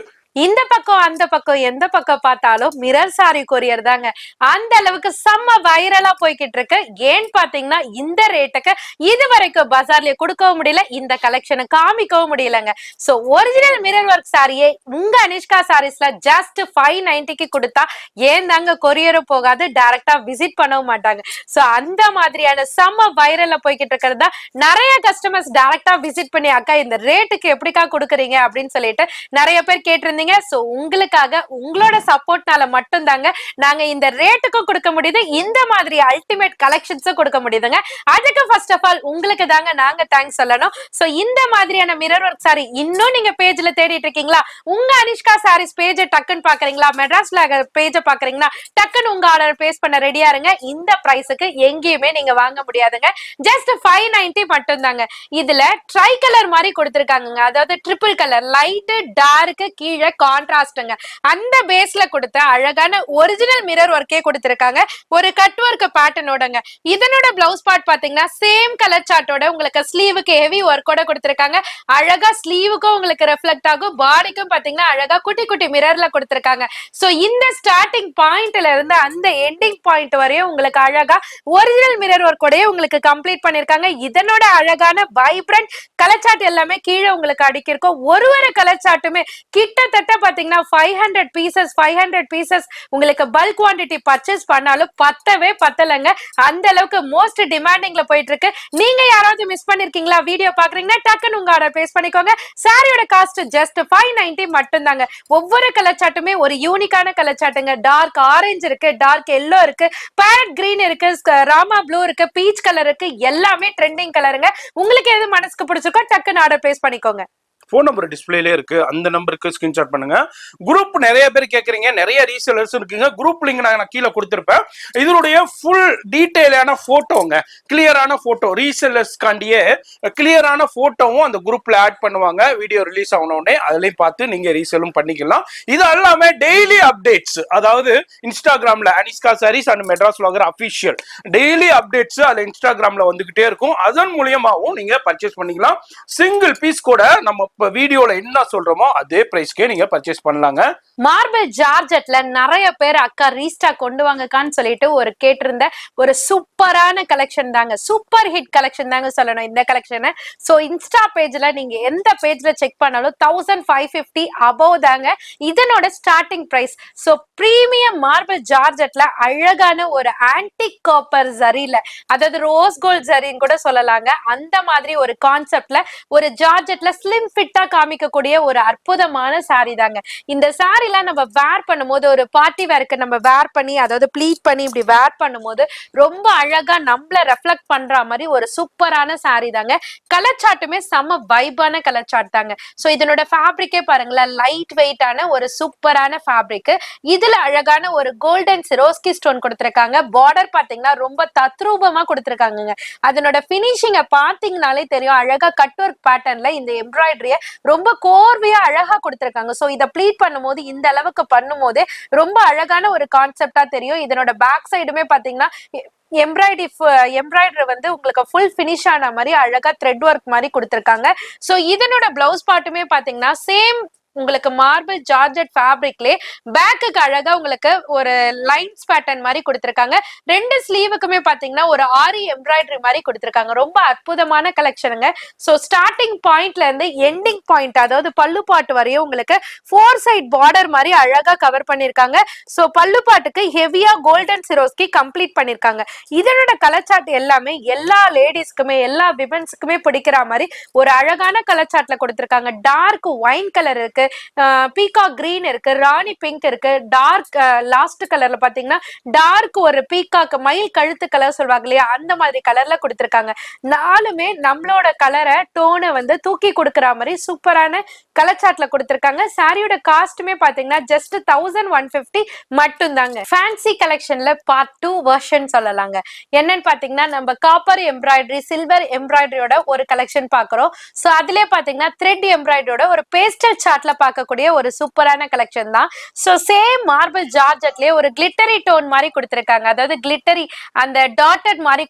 இந்த பக்கம் அந்த பக்கம் எந்த பக்கம் பார்த்தாலும் மிரர் சாரி கொரியர் தாங்க. அந்த அளவுக்கு செம்ம வைரலா போய்கிட்டு இருக்கு. ஏன்னு பாத்தீங்கன்னா இந்த ரேட்டுக்கு இது வரைக்கும் பஜார்ல கொடுக்கவும் முடியல, இந்த கலெக்ஷனை காமிக்கவும் முடியலங்க. சோ ஒரிஜினல் மிரர் ஒர்க் சாரியே உங்க அனிஷ்கா சாரீஸ்ல ஜஸ்ட் 590க்கு கொடுத்தா ஏன் தாங்க கொரியரும் போகாது, டைரக்டா விசிட் பண்ணவும் மாட்டாங்க. சோ அந்த மாதிரியான செம்ம வைரல்ல போய்கிட்டு இருக்கிறதா நிறைய கஸ்டமர்ஸ் டைரக்டா விசிட் பண்ணி அக்கா இந்த ரேட்டுக்கு எப்படிக்கா கொடுக்குறீங்க அப்படின்னு சொல்லிட்டு நிறைய பேர் கேட்டிருந்தீங்க. சோ உங்களுக்காக உங்களோட சப்போர்ட்னால மட்டும் தாங்க நாங்க இந்த ரேட்டுக்கும் கொடுக்க முடியுது, இந்த மாதிரி அல்டிமேட் கலெக்ஷன்ஸும் கொடுக்க முடியுதுங்க. அதுக்கு ஃபர்ஸ்ட் ஆஃப் ஆல் உங்களுக்கு தாங்க நாங்க தேங்க்ஸ் சொல்லணும். சோ இந்த மாதிரியான மிரர் ஒர்க் சாரி இன்னும் நீங்க பேஜ்ல தேடிட்டு இருக்கீங்களா, உங்க அனிஷ்கா சாரீஸ் பேஜ் டக்குன்னு பாக்குறீங்களா, மெட்ராஸ்ல பேஜ பாக்குறீங்களா, டக்குன்னு உங்க ஆர்டர் பேஸ் பண்ண ரெடியா இருங்க. இந்த பிரைஸுக்கு எங்கேயுமே நீங்க வாங்க முடியாதுங்க. ஜஸ்ட் 590 மட்டும் தாங்க. இதுல ட்ரை கலர் மாதிரி கொடுத்திருக்காங்க, அதாவது ட்ரிபிள் கலர், லைட் டார்க் கீழே கான்ட்ராஸ்ட்ங்க. அந்த பேஸ்ல கொடுத்த அழகான ஒரிஜினல் மிரர் ஒர்க்கே கொடுத்திருக்காங்க. ஒரு கட் ஒர்க் பேட்டர்னோடங்க. இதனோட பிளவுஸ் பார்ட் பாத்தீங்கன்னா சேம் கலர் சார்ட்டோட உங்களுக்கு ஸ்லீவுக்கு ஹெவி ஒர்க்கோட கொடுத்திருக்காங்க. அழகா ஸ்லீவுக்கும் உங்களுக்கு ரெஃப்ளெக்ட் ஆகும், பாடிக்கும் பாத்தீங்கன்னா அழகா குட்டி குட்டி மிரர்ல கொடுத்திருக்காங்க. சோ இந்த ஸ்டார்டிங் பாயிண்ட்ல இருந்து அந்த எண்டிங் பாயிண்ட் வரையும் உங்களுக்கு அழகா ஒரிஜினல் மிரர் ஒர்க்கோடயே உங்களுக்கு கம்ப்ளீட் பண்ணிருக்காங்க. இதனோட அழகான வைப்ரண்ட் கலர் சார்ட் எல்லாமே கீழே உங்களுக்கு அடிக்கிருக்கும். ஒரு கலர் சார்ட்டுமே கிட்டத்தட்ட பாத்தீங்கன்னா 500 பீசஸ் உங்களுக்கு பல்க் குவாண்டிட்டி பர்ச்சேஸ் பண்ணாலும் பத்தவே பத்தலங்க. அந்த அளவுக்கு மோஸ்ட் டிமாண்டிங்ல போயிட்டு இருக்கு. நீங்க யாராவது மிஸ் பண்ணிருக்கீங்களா, வீடியோ பாக்குறீங்கன்னா டக்குன்னு உங்க ஆர்டர் பிளேஸ் பண்ணிக்கோங்க. சாரியோட காஸ்ட் ஜஸ்ட் 590 மட்டும் தாங்க. ஒவ்வொரு கலர் சார்ட்டுமே ஒரு யூனிக்கான கலர் சார்ட்டுங்க. டார்க் ஆரஞ்சு இருக்கு, டார்க் எல்லோ இருக்கு, பேரட் கிரீன் இருக்கு, ராமா ப்ளூ இருக்கு, பீச் கலர் இருக்கு, எல்லாமே ட்ரெண்டிங் கலருங்க. உங்களுக்கு எது மனசுக்கு பிடிச்சிருக்கோ டக்குன்னு ஆர்டர் பிளேஸ் பண்ணிக்கோங்க. ஃபோன் நம்பர் டிஸ்பிளேலே இருக்கு, அந்த நம்பருக்கு ஸ்கிரீன்ஷாட் பண்ணுங்க. குரூப் நிறைய பேர் கேட்குறீங்க, நிறைய ரீசேலர்ஸ் இருக்குங்க. குரூப் லிங்க் நான் கீழே கொடுத்துருப்பேன். இதனுடைய ஃபுல் டீட்டெயிலான போட்டோங்க, கிளியரான போட்டோ, ரீசேலர்ஸ்காண்டியே கிளியரான போட்டோவும் அந்த குரூப்ல ஆட் பண்ணுவாங்க. வீடியோ ரிலீஸ் ஆனோடனே அதுலயும் பார்த்து நீங்க ரீசேலும் பண்ணிக்கலாம். இது எல்லாமே டெய்லி அப்டேட்ஸ், அதாவது இன்ஸ்டாகிராம்ல Anishka Sarees and Madras vlogger official daily updates அதுல இன்ஸ்டாகிராம்ல வந்துகிட்டே இருக்கும். அதன் மூலியமாவும் நீங்க பர்ச்சேஸ் பண்ணிக்கலாம். சிங்கிள் பீஸ் கூட நம்ம வீடியோல என்ன சொல்றோமோ அதே பிரைஸ்க்கே நீங்க பர்ச்சேஸ் பண்ணலாங்க. மார்பிள் ஜார்ஜெட்ல நிறைய பேர் அக்கா ரீஸ்டாக் கொண்டு வாங்கக்கான்னு சொல்லிட்டு ஒரு கேட்டிருந்த ஒரு சூப்பரான கலெக்ஷன் தாங்க, சூப்பர் ஹிட் கலெக்ஷன் தாங்க சொல்லணும் இந்த கலெக்ஷனை. சோ இன்ஸ்டா பேஜ்ல நீங்க எந்த பேஜ்ல செக் பண்ணாலும் 1550 அபவ் தாங்க இதனோட starting price. So premium marble ஜார்ஜெட்ல அழகான ஒரு ஆன்டிக் காப்பர் ஜரில, அதாவது ரோஸ் கோல்ட் ஜரின்னு கூட சொல்லலாங்க, அந்த மாதிரி ஒரு கான்செப்ட்ல ஒரு ஜார்ஜெட்ல ஸ்லிம் ஃபிட்டா காமிக்கக்கூடிய ஒரு அற்புதமான சாரி தாங்க. இந்த சாரிலாம் நம்ம வேர் பண்ணும்போது ஒரு பார்ட்டி வேருக்கு நம்ம வேர் பண்ணி, அதாவது ப்ளீட் பண்ணி இப்படி வேர் பண்ணும்போது ரொம்ப அழகா நம்மள ரெஃப்ளெக்ட் பண்ற மாதிரி ஒரு சூப்பரான சாரி தாங்க. கலர் சார்ட்டுமே செம்ம வைபான கலர் சார்ட் தாங்க. சோ இதனோட ஃபேப்ரிக்கே பாருங்களேன், லைட் வெயிட்டான ஒரு சூப்பரான ஃபேப்ரிக். இதுல அழகான ஒரு கோல்டன் சிரோஸ்கி ஸ்டோன் கொடுத்திருக்காங்க. பார்டர் பாத்தீங்கன்னா ரொம்ப தத்ரூபமா கொடுத்திருக்காங்க. அதனோட பினிஷிங்க பாத்தீங்கன்னாலே தெரியும், அழகா கட் ஒர்க் பேட்டர்ன்ல இந்த எம்ப்ராய்டரிய ரொம்ப கோர்வையா அழகா கொடுத்திருக்காங்க. சோ இத ப்ளீட் பண்ணும்போது இந்த அளவுக்கு பண்ணும்போது ரொம்ப அழகான ஒரு கான்செப்டா தெரியும். இதனோட பேக் சைடுமே பாத்தீங்கன்னா எம்ப்ராய்டரி வந்து உங்களுக்கு ஃபுல் பினிஷ் ஆன மாதிரி அழகா த்ரெட் ஒர்க் மாதிரி கொடுத்திருக்காங்க. சோ இதனோட பிளவுஸ் பார்ட்டுமே பாத்தீங்கன்னா சேம் உங்களுக்கு மார்பிள் ஜார்ஜெட் ஃபேப்ரிக்லயே பேக்குக்கு அழகா உங்களுக்கு ஒரு லைன்ஸ் பேட்டர்ன் மாதிரி கொடுத்திருக்காங்க. 2 ஸ்லீவுக்குமே பாத்தீங்கன்னா ஒரு ஆரி எம்ப்ராய்டரி மாதிரி கொடுத்திருக்காங்க. ரொம்ப அற்புதமான கலெக்ஷனுங்க. சோ ஸ்டார்டிங் பாயிண்ட்ல இருந்து எண்டிங் பாயிண்ட், அதாவது பல்லு பாட்டு வரையும் உங்களுக்கு 4 சைட் பார்டர் மாதிரி அழகா கவர் பண்ணிருக்காங்க. சோ பல்லு பாட்டுக்கு ஹெவியா கோல்டன் சிரோஸ்கி கம்ப்ளீட் பண்ணிருக்காங்க. இதனோட கலர் சார்ட் எல்லாமே எல்லா லேடிஸ்க்குமே எல்லா விமன்ஸ்க்குமே பிடிக்கிற மாதிரி ஒரு அழகான கலர் சார்ட்ல கொடுத்திருக்காங்க. டார்க் ஒயின் கலர் இருக்கு, பீகாக் கிரீன் இருக்கு, ராணி பிங்க் இருக்கு, டார்க் லாஸ்ட் கலர்ல பாத்தீங்கன்னா டார்க் ஒரு பீகாக் மயில் கழுத்து கலர் சொல்வாங்க இல்லையா, அந்த மாதிரி கலர்ல கொடுத்திருக்காங்க. நாலுமே நம்மளோட கலரை டோனை வந்து தூக்கி கொடுக்குற மாதிரி சூப்பரான கலர் சார்ட்ல கொடுத்திருக்காங்க. சாரியோட காஸ்ட்டுமே பாத்தீங்கன்னா ஜஸ்ட் 1150 மட்டும் தாங்க. ஃபேன்சி கலெக்ஷன்ல பார்ட் 2 வெர்ஷன் சொல்லலாங்க. என்னன்னு பாத்தீங்கன்னா நம்ம காப்பர் எம்ப்ராய்டரி சில்வர் எம்ப்ராய்டரியோட ஒரு கலெக்ஷன் பாக்குறோம். சோ அதுலயே பாத்தீங்கன்னா த்ரெட் எம்ப்ராய்டரியோட ஒரு பேஸ்டல் சார்ட்ல பார்க்கக்கூடிய ஒரு சூப்பரான கலெக்ஷன் தான். சோ சேம் மார்பிள் ஜார்ஜெட்லயே ஒரு கிளிட்டரி டோன் மாதிரி கொடுத்திருக்காங்க. அதாவது கிளிட்டரி அந்த டாட்டட் மாதிரி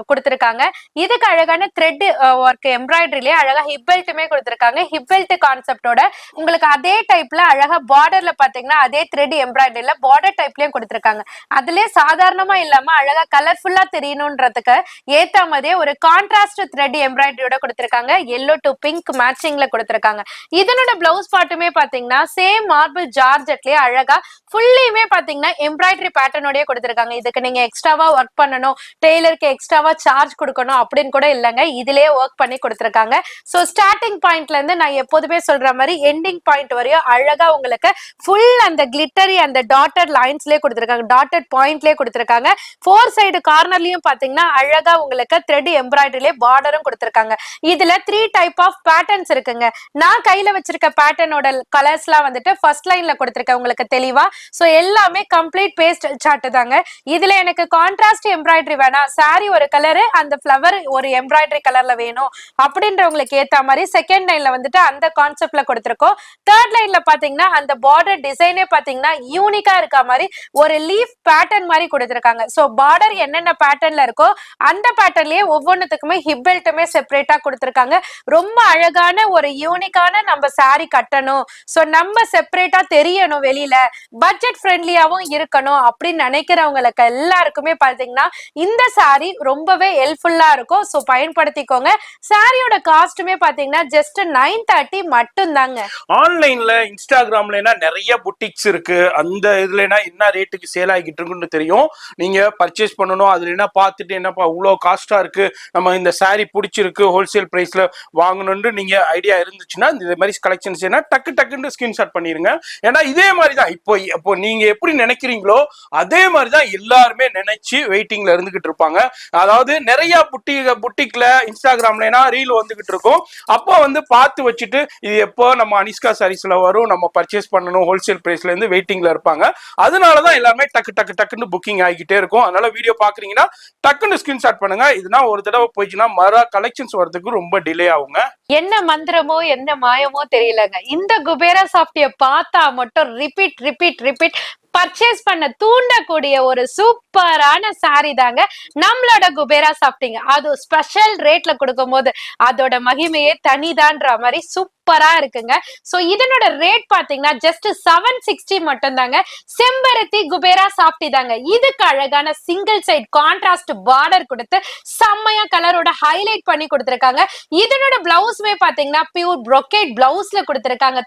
கொடுத்திருக்காங்க. இதுக்கு அழகான த்ரெட் ஒர்க் எம்ப்ராய்டரிலேயே அழகா ஹிப் பெல்ட்டுமே கொடுத்திருக்காங்க. ஹிப் பெல்ட் கான்செப்டோட உங்களுக்கு அதே டைப்ல அழகா பார்டர்ல பாத்தீங்கன்னா அதே த்ரெட் எம்ப்ராய்டரியில பார்டர் டைப்லயும் கொடுத்திருக்காங்க. அதுலயே சாதாரணமா இல்லாம அழகா கலர்ஃபுல்லா தெரியணும்ன்றதுக்கு ஏத்த மாதிரியே ஒரு கான்ட்ராஸ்ட் த்ரெட் எம்ப்ராய்டரியோட கொடுத்திருக்காங்க. எல்லோ டு பிங்க் மேட்சிங்ல கொடுத்திருக்காங்க. இதனோட பிளவுஸ் பாட்டுமே பாத்தீங்கன்னா சேம் மார்பிள் ஜார்ஜெட்லயே அழகா ஃபுல்லியுமே பாத்தீங்கன்னா எம்ப்ராய்டரி பேட்டர்னோடய கொடுத்திருக்காங்க. இதுக்கு நீங்க எக்ஸ்ட்ராவா ஒர்க் பண்ணணும், டெய்லருக்கு எக்ஸ்ட்ராவா சார்ஜ் கொடுக்கணும் அப்படின்னு கூட இல்லைங்க, இதுலயே ஒர்க் பண்ணி கொடுத்திருக்காங்க. சோ ஸ்டார்டிங் பாயிண்ட்ல இருந்து நான் எப்போதுமே சொல்ற மாதிரி எண்டிங் பாயிண்ட் வரையும் அழகா உங்களுக்கு ஃபுல் அந்த கிளிட்டரி அந்த டாட்டட் லைன்ஸ்லயே கொடுத்திருக்காங்க, டாட்டட் பாயிண்ட்லயே கொடுத்திருக்காங்க. 4 சைடு கார்னர்லயும் பாத்தீங்கன்னா அழகா உங்களுக்கு த்ரெட் எம்ப்ராய்டரியிலே பார்டரும் கொடுத்திருக்காங்க. இதுல 3 டைப் ஆஃப் பேட்டர்ன்ஸ் இருக்குங்க. நான் கையில வச்சிருக்க பேட்டர்னோட கலர்ஸ்லாம் வந்துட்டு ஃபர்ஸ்ட் லைன்ல கொடுத்திருக்கேன் உங்களுக்கு தெளிவா. சோ எல்லாமே கம்ப்ளீட் பேஸ்ட் சார்ட் தாங்க. இதுல எனக்கு கான்ட்ராஸ்ட் எம்ப்ராய்டரி வேணாம், சாரி ஒரு கலரு அந்த ஃப்ளவர் ஒரு எம்ப்ராய்டரி கலர்ல வேணும் அப்படின்றவங்களுக்கு ஏத்த மாதிரி செகண்ட் லைன்ல வந்துட்டு அந்த கான்செப்ட்ல கொடுத்திருக்கோம். தேர்ட் லைன்ல பாத்தீங்கன்னா அந்த பார்டர் டிசைனே பாத்தீங்கன்னா யூனிக்கா இருக்க மாதிரி ஒரு லீஃப் பேட்டர்ன் மாதிரி கொடுத்திருக்காங்க. சோ பார்டர் என்னென்ன பேட்டர்ன்ல இருக்கோ அந்த பேட்டர்லயே ஒவ்வொன்றுத்துக்குமே ஹிப் பெல்ட்டுமே செப்பரேட்டா கொடுத்திருக்காங்க. ரொம்ப அழகான ஒரு யூனிக்கான நம்ம சாரி கட்டணும், சோ நம்ம செப்பரேட்டா தெரியணும், வெளியில பட்ஜெட் ஃப்ரெண்ட்லியாவும் இருக்கணும் அப்படின்னு நினைக்கிறவங்களுக்கு எல்லாருக்குமே பாத்தீங்கன்னா இந்த சாரி ரொம்பவே ஹெல்ப்ஃபுல்லா இருக்கும். சோ பயன்படுத்திக்கோங்க. சாரியோட காஸ்ட்டுமே பாத்தீங்கன்னா ஜஸ்ட் 930 மட்டும் தாங்க. ஆன்லைன்ல இன்ஸ்டாகிராம்ல நிறைய புட்டிக்ஸ் இருக்கு. அந்த இதுல என்ன ரேட்டுக்கு சேல் ஆகிட்டு இருக்குன்னு தெரியும். நீங்க பர்ச்சேஸ் பண்ணணும், அதுல என்ன பார்த்துட்டு என்னப்பா இவ்வளோ காஸ்டா இருக்கு, நம்ம இந்த சாரி பிடிச்சிருக்கு ஹோல்சேல் பிரைஸ்ல வாங்கணும்னு நீங்க ஐடியா இருந்துச்சுன்னா இந்த மாதிரி கலெக்ஷன்ஸ் டக்குன்னு ஸ்கிரீன்ஷாட் பண்ணிருங்க. ஏன்னா இதே மாதிரி தான் இப்போ நீங்க எப்படி நினைக்கிறீங்களோ அதே மாதிரி தான் எல்லாருமே நினைச்சு வெயிட்டிங்ல இருந்துகிட்டு இருப்பாங்க. அதாவது நிறைய புட்டிக்ல இன்ஸ்டாகிராம்ல ரீல் வந்துகிட்டு இருக்கும். அப்போ பார்த்து வச்சுட்டு இது எப்போ நம்ம அனிஷ்கா சாரீஸ்ல வரும், நம்ம பர்ச்சேஸ் பண்ணணும் ஹோல்சேல் பிரைஸ்ல இருந்து வெயிட்டிங்ல இருப்பாங்க. அதனாலதான் எல்லாருமே டக்குன்னு புக்கிங் ஆகிக்கிட்டே இருக்கும். அதனால வீடியோ பாக்குறீங்கன்னா டக்குன்னு ஸ்கிரீன்ஷாட் பண்ணுங்க. இதுனா ஒரு தடவை போயிடுச்சுன்னா மர கலெக்ஷன்ஸ் வரதுக்கு ரொம்ப டிலே ஆகுங்க. என்ன மந்திரமோ என்ன மாயமோ தெரியலங்க, இந்த குபேரா சாஃப்டிய பார்த்தா மட்டும் ரிப்பீட் பர்ச்சேஸ் பண்ண தூண்டக்கூடிய ஒரு சூப்பரான சாரி தாங்க நம்மளோட குபேரா சாஃப்டிங்க. அது ஸ்பெஷல் ரேட்ல கொடுக்கும் போது அதோட மகிமையே தனிதான்ற மாதிரி சூப்பரா இருக்குங்க. சோ இதனோட ரேட் பாத்தீங்கன்னா ஜஸ்ட் 760 மட்டும் தாங்க. செம்பருத்தி குபேரா சாஃப்டி தாங்க. இதுக்கு அழகான சிங்கிள் சைட் கான்ட்ராஸ்ட் பார்டர் கொடுத்து செம்மையா கலரோட ஹைலைட் பண்ணி கொடுத்திருக்காங்க. இதனோட பிளவுஸ்மே பாத்தீங்கன்னா பியூர் ப்ரொக்கேட் பிளவுஸ்ல கொடுத்திருக்காங்க.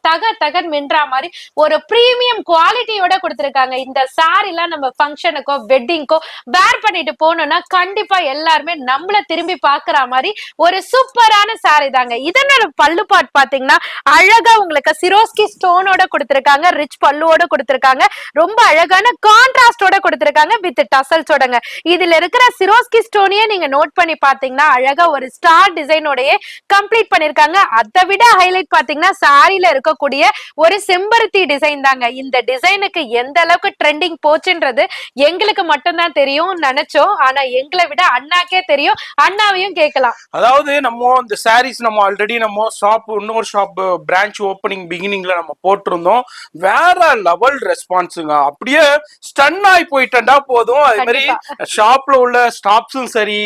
தகன் மின்றா மாதிரி ஒரு பிரீமியம் குவாலிட்டியோட கொடுத்திருக்காங்க. இந்த சாரி எல்லாம் நம்ம ஃபங்க்ஷனுக்கோ வெட்டிங்கோ வேர் பண்ணிட்டு போனோம்னா கண்டிப்பா எல்லாருமே நம்மள திரும்பி பாக்குற மாதிரி ஒரு சூப்பரான சாரி தாங்க. இதனோட பல்லு பாட் பாத்தீங்கன்னா அழகா உங்களுக்கு சிரோஸ்கி ஸ்டோனோட கொடுத்திருக்காங்க, ரிச் பல்லுவோட கொடுத்திருக்காங்க, ரொம்ப அழகான கான்ட்ராஸ்டோட கொடுத்திருக்காங்க வித் டசல்ஸோடங்க. இதுல இருக்கிற சிரோஸ்கி ஸ்டோனையே நீங்க நோட் பண்ணி பாத்தீங்கன்னா அழகா ஒரு ஸ்டார் டிசைனோடயே கம்ப்ளீட் பண்ணிருக்காங்க. அதை விட ஹைலைட் பாத்தீங்கன்னா சாரியில இருக்கக்கூடிய ஒரு செம்பருத்தி டிசைன் தாங்க. இந்த டிசைனுக்கு எந்த அளவுக்கு ட்ரெண்டிங் போச்சுன்றது எங்களுக்கு மட்டும்தான் தெரியும் நினைச்சோம். ஆனா எங்களை விட அண்ணாக்கே தெரியும், அண்ணாவையும் கேட்கலாம். அதாவது நம்ம இந்த சாரீஸ் நம்ம ஆல்ரெடி நம்ம ஷாப் இன்னொரு ஷாப் பிரான்ச் ஓப்பனிங் பிகினிங்ல நம்ம போட்டிருந்தோம். வேற லெவல் ரெஸ்பான்ஸுங்க. அப்படியே ஸ்டன் ஆகி போயிட்டா போதும். அது மாதிரி ஷாப்ல உள்ள ஸ்டாஃப்ஸும் சரி,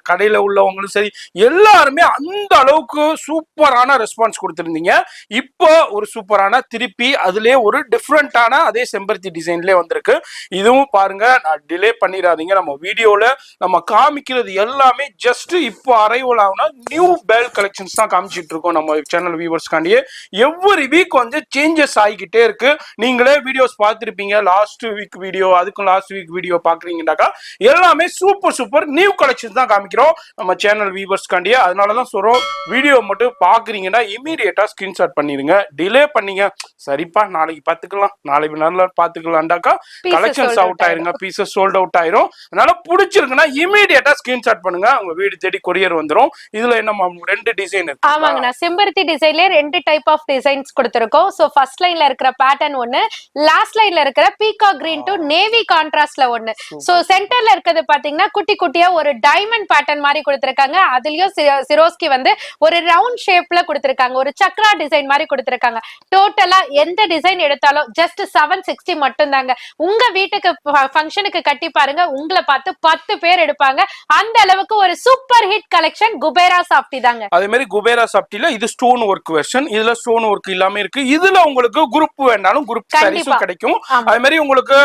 கடையில உள்ளவங்களும் சரி, எல்லாருமே அந்த அளவுக்கு சூப்பரான ரெஸ்பான்ஸ் கொடுத்திருந்தீங்க. இப்போ ஒரு சூப்பரான திருப்பி அதுலயே ஒரு டிஃப்ரெண்டான அதே செம்பருத்தி டிசைன்லயே வந்திருக்கு. இதுவும் பாருங்க, டிலே பண்ணிடாதீங்க. நம்ம வீடியோல நம்ம காமிக்கிறது எல்லாமே ஜஸ்ட் இப்போ அரைவல் ஆகுனா நியூ பேல் கலெக்ஷன்ஸ் தான் காமிச்சிட்டு இருக்கோம் நம்ம சேனல் வியூவர்ஸ்காண்டியே. எவ்ரி வீக் வந்து சேஞ்சஸ் ஆகிக்கிட்டே இருக்கு. நீங்களே வீடியோஸ் பார்த்துருப்பீங்க, லாஸ்ட் வீக் வீடியோ, அதுக்கும் லாஸ்ட் வீக் வீடியோ பாக்குறீங்கன்னாக்கா எல்லாமே சூப்பர் சூப்பர் நியூ கலெக்ஷன்ஸ் தான் காமிக்கிறோம் நம்ம சேனல் வியூவர்ஸ்காண்டியே. அதனாலதான் சொல்றோம், வீடியோ மட்டும் பாக்குறீங்கன்னா இமீடியட்டா ஸ்கிரீன்ஷாட் பண்ணிருங்க. டிலே பண்ணீங்க சரிப்பா நாளைக்கு பாத்துக்கலாம், நாளைக்கு நல்லா பாத்துக்கலாம்டாக்கா கலெக்ஷன்ஸ் அவுட் ஆயிருங்க, பீசஸ் சோல்ட் அவுட் ஆயிரும். அதனால பிடிச்சிருக்குன்னா இமீடியட்டா ஸ்கிரீன்ஷாட் பண்ணுங்க, உங்க வீடு தேடி கொரியர் வந்துரும். இதுல என்ன 2 டிசைன் இருக்கு. ஆமாங்கண்ணா, செம்பருத்தி டிசைன்ல 2 டைப் ஆஃப் டிசைன்ஸ் கொடுத்திருக்கோம். சோ ஃபர்ஸ்ட் லைன்ல இருக்கிற பேட்டர்ன் ஒன்னு, லாஸ்ட் லைன்ல இருக்கிற பீகாக் கிரீன் டு நேவி கான்ட்ராஸ்ட்ல ஒன்னு. சோ சென்டர்ல இருக்கிறது பாத்தீங்கன்னா குட்டி குட்டியா ஒரு டைமண்ட் பேட்டர்ன் மாதிரி கொடுத்திருக்காங்க. அதுலயும் சிரோஸ்கி வந்து ஒரு ரவுண்ட் ஷேப்ல கொடுத்திருக்காங்க, ஒரு சக்ரா டிசைன் மாதிரி கொடுத்திருக்காங்க. டோட்டலா எந்த டிசைன் எடுத்தாலும் ஜஸ்ட் 760 மட்டும் தாங்க. உங்க வீட்டுக்கு ஃபங்க்ஷனுக்கு கட்டி பாருங்க, உங்களை பார்த்து 10 பேர் எடுப்பாங்க. அந்த அளவுக்கு ஒரு super hit collection Kubera softy தாங்க. அதே மாதிரி குபேரா சாஃப்டில இது ஸ்டோன் ஒர்க் வெர்ஷன், இதுல ஸ்டோன் ஒர்க் இல்லாம இருக்கு. இதுல உங்களுக்கு குரூப் வேணாலும் குரூப் சாரீஸும் கிடைக்கும். அதே மாதிரி உங்களுக்கு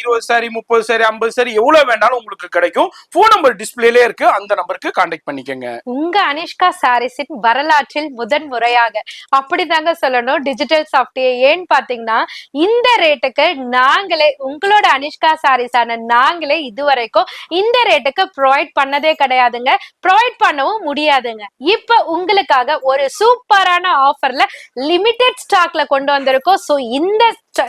20 சாரி, 30 சாரி, 50 சாரி எவ்வளவு வேணாலும் உங்களுக்கு கிடைக்கும். போன் நம்பர் டிஸ்பிளேல இருக்கு, அந்த நம்பருக்கு கான்டாக்ட் பண்ணிக்கங்க. உங்க அனிஷ்கா சாரீஸின் வரலாற்றில் முதன் முறையாக அப்படிதாங்க சொல்லணும் டிஜிட்டல் சாஃப்ட்வேர். ஏன்னு பாத்தீங்கன்னா இந்த ரேட்டுக்கு நாங்களே, உங்களோட அனிஷ்கா சாரீஸான நாங்களே இதுவரைக்கும் இந்த ரேட்டுக்கு ப்ரொவைட் பண்ணதே கிடையாதுங்க, ப்ரொவைட் பண்ணவும் முடியாதுங்க. இப்ப உங்களுக்காக ஒரு சூப்பரான ஆஃபர்ல லிமிடெட் ஸ்டாக்ல கொண்டு வந்திருக்கோம். சோ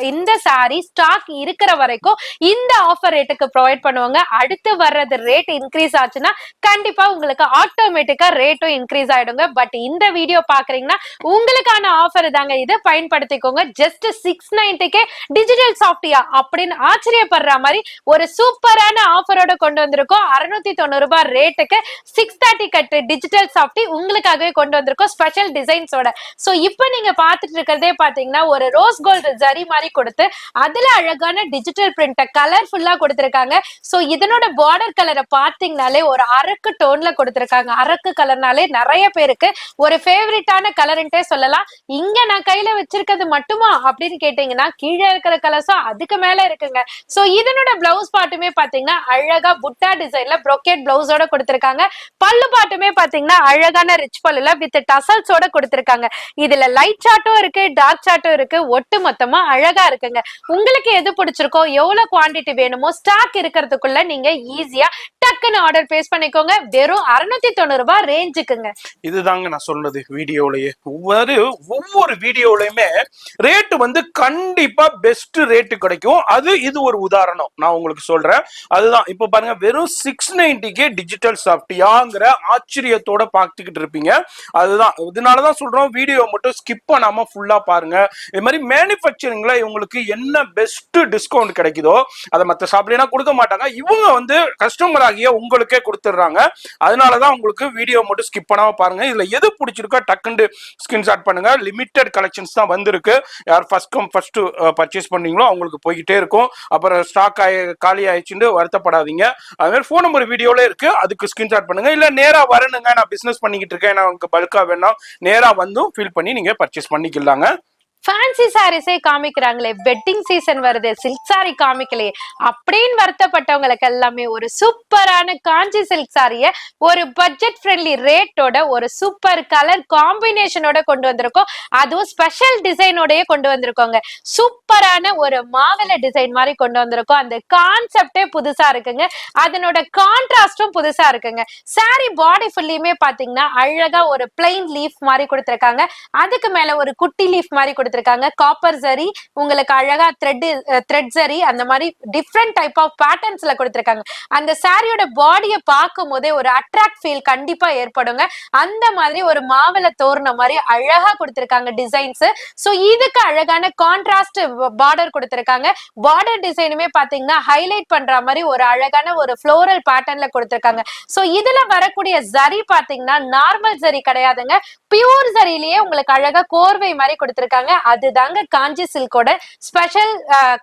இந்த சாரி ஸ்டாக் இருக்கிற வரைக்கும் இந்த ஆஃபர் ரேட்டுக்கு ப்ரொவைட் பண்ணுவாங்க. அடுத்து வர்றது ரேட் இன்க்ரீஸ் ஆச்சுன்னா கண்டிப்பா உங்களுக்கு ஆட்டோமேட்டிக்கா ரேட்டும் இன்க்ரீஸ் ஆயிடுங்க. பட் இந்த வீடியோ பாக்குறீங்கன்னா உங்களுக்கான ஆஃபர் தாங்க, இது பயன்படுத்திக்கோங்க. ஜஸ்ட் 690க்கே டிஜிட்டல் சாஃப்ட்யா அப்படின்னு ஆச்சரியப்படுற மாதிரி ஒரு சூப்பரான ஆஃபரோட கொண்டு வந்திருக்கோம். 690 ரூபாய் ரேட்டுக்கு 630 கட்டு டிஜிட்டல் சாஃப்டி உங்களுக்காகவே கொண்டு வந்திருக்கோம் ஸ்பெஷல் டிசைன்ஸோட. சோ இப்போ நீங்க பாத்துட்டு இருக்கிறதே பாத்தீங்கன்னா ஒரு ரோஸ் கோல்டு ஜரி மாதிரி கொடுத்து அதுல அழகான டிஜிட்டல் பிரிண்ட் கலர்ஃபுல்லா கொடுத்திருக்காங்க. சோ இதனோட பார்டர் கலரை பாத்தீங்கனாலே ஒரு அரக்கு டோன்ல கொடுத்திருக்காங்க. அரக்கு கலர்னாலே நிறைய பேருக்கு ஒரு ஃபேவரட்டான கலர்ன்ட்டே சொல்லலாம். இங்க நான் கையில வச்சிருக்கிறது மட்டுமா அப்படின்னு கேட்டீங்கன்னா கீழே இருக்கிற கலர்ஸும் அதுக்கு மேல இருக்குங்க. சோ இதனோட பிளவுஸ் பாட்டுமே பாத்தீங்கன்னா அழகா புட்டா டிசைன்ல ப்ரோக்கேட் பிளவுஸோட கொடுத்திருக்காங்க. பல்லு பாட்டுமே பாத்தீங்கன்னா அழகான ரிச் பல்லுல வித் டசல்ஸோட கொடுத்திருக்காங்க. இதுல லைட் சார்ட்டும் இருக்கு, டார்க் சார்ட்டும் இருக்கு. ஒட்டு மொத்தமா அழகா இருக்குங்க. உங்களுக்கு எது பிடிச்சிருக்கோ, எவ்வளவு குவாண்டிட்டி வேணுமோ ஸ்டாக் இருக்கிறதுக்குள்ள நீங்க ஈஸியா டக்குன்னு ஆர்டர் பேஸ் பண்ணிக்கோங்க. வெறும் 690 ரூபாய் ரேஞ்சுக்குங்க. இதுதாங்க நான் சொல்றது வீடியோலயே. ஒவ்வொரு வீடியோலயுமே ரேட் வந்து கண்டிப்பா பெஸ்ட் ரேட்டு கிடைக்கும். இது ஒரு உதாரணம் நான் உங்களுக்கு சொல்றேன். அதுதான் இப்ப பாருங்க, வெறும் 690க்கே டிஜிட்டல் சாஃப்டியாங்கிற ஆச்சரியத்தோட பார்த்துக்கிட்டு இருப்பீங்க. அதுதான் இதனாலதான் சொல்றோம், வீடியோ மட்டும் ஸ்கிப் பண்ணாம ஃபுல்லா பாருங்க. இது மாதிரி மேனுஃபேக்சரிங்ல இவங்களுக்கு என்ன பெஸ்ட் டிஸ்கவுண்ட் கிடைக்குதோ அதை மற்ற ஷாப்லாம் கொடுக்க மாட்டாங்க. இவங்க வந்து கஸ்டமர் ஆகிய உங்களுக்கே கொடுத்துடுறாங்க. அதனாலதான் உங்களுக்கு வீடியோ மட்டும் ஸ்கிப் பண்ணாம பாருங்க. இதுல எது பிடிச்சிருக்கோ டக்குன்னு ஸ்கிரீன்ஷாட் பண்ணுங்க. லிமிடெட் கலெக்ஷன்ஸ் தான் வந்திருக்கு. யார் ஃபர்ஸ்ட் பர்ச்சேஸ் பண்ணீங்களோ அவங்களுக்கு போய்கிட்டே இருக்கும். அப்புறம் ஸ்டாக் காலி ஆயிடுச்சுன்னு வருத்தப்படாதீங்க. அது மாதிரி ஃபோன் நம்பர் வீடியோல இருக்கு, அதுக்கு ஸ்கிரீன்ஷாட் பண்ணுங்க. இல்ல நேரா வரணுங்க, நான் பிசினஸ் பண்ணிக்கிட்டு இருக்கேன், நான் உங்களுக்கு பல்கா வேணும், நேரா வந்தும் ஃபில் பண்ணி நீங்க பர்ச்சேஸ் பண்ணிக்கலாங்க. ஃபேன்சி சாரீஸே காமிக்கிறாங்களே, வெட்டிங் சீசன் வருது, சில்க் சாரி காமிக்கலையே அப்படின்னு வருத்தப்பட்டவங்களுக்கு எல்லாமே ஒரு சூப்பரான காஞ்சி சில்க் சாரிய ஒரு பட்ஜெட் ஃப்ரெண்ட்லி ரேட்டோட ஒரு சூப்பர் கலர் காம்பினேஷனோட கொண்டு வந்திருக்கோம். அதுவும் ஸ்பெஷல் டிசைனோடய கொண்டு வந்திருக்கோங்க. சூப்பரான ஒரு மாவல டிசைன் மாதிரி கொண்டு வந்திருக்கோம். அந்த கான்செப்டே புதுசா இருக்குங்க, அதனோட கான்ட்ராஸ்டும் புதுசா இருக்குங்க. சாரி பாடி ஃபுல்லியுமே பாத்தீங்கன்னா அழகா ஒரு பிளைன் லீஃப் மாதிரி கொடுத்திருக்காங்க. அதுக்கு மேல ஒரு குட்டி லீஃப் மாதிரி கொடுத்திருக்காங்க. கொடுத்திருக்காங்க. காப்பர் ஜரி, உங்களுக்கு அழகா த்ரெட் ஜரி, அந்த மாதிரி டிஃப்ரெண்ட் டைப் ஆஃப் பேட்டர்ன்ஸ்ல கொடுத்திருக்காங்க. அந்த சாரியோட பாடியை பார்க்கும் போதே ஒரு அட்ராக்ட் ஃபீல் கண்டிப்பா ஏற்படுங்க. அந்த மாதிரி ஒரு மாவல தோரண மாதிரி அழகா கொடுத்திருக்காங்க டிசைன்ஸ். சோ இதுக்கு அழகான கான்ட்ராஸ்ட் பார்டர் கொடுத்திருக்காங்க. பார்டர் டிசைனுமே பாத்தீங்கன்னா ஹைலைட் பண்ற மாதிரி ஒரு அழகான ஒரு ஃப்ளோரல் பேட்டர்ன்ல கொடுத்திருக்காங்க. சோ இதுல வரக்கூடிய ஜரி பாத்தீங்கன்னா நார்மல் ஜரி கிடையாதுங்க, பியூர் ஜரியிலேயே உங்களுக்கு அழகா கோர்வை மாதிரி கொடுத்திருக்காங்க. அதுதாங்க காஞ்சி சில்கோட ஸ்பெஷல்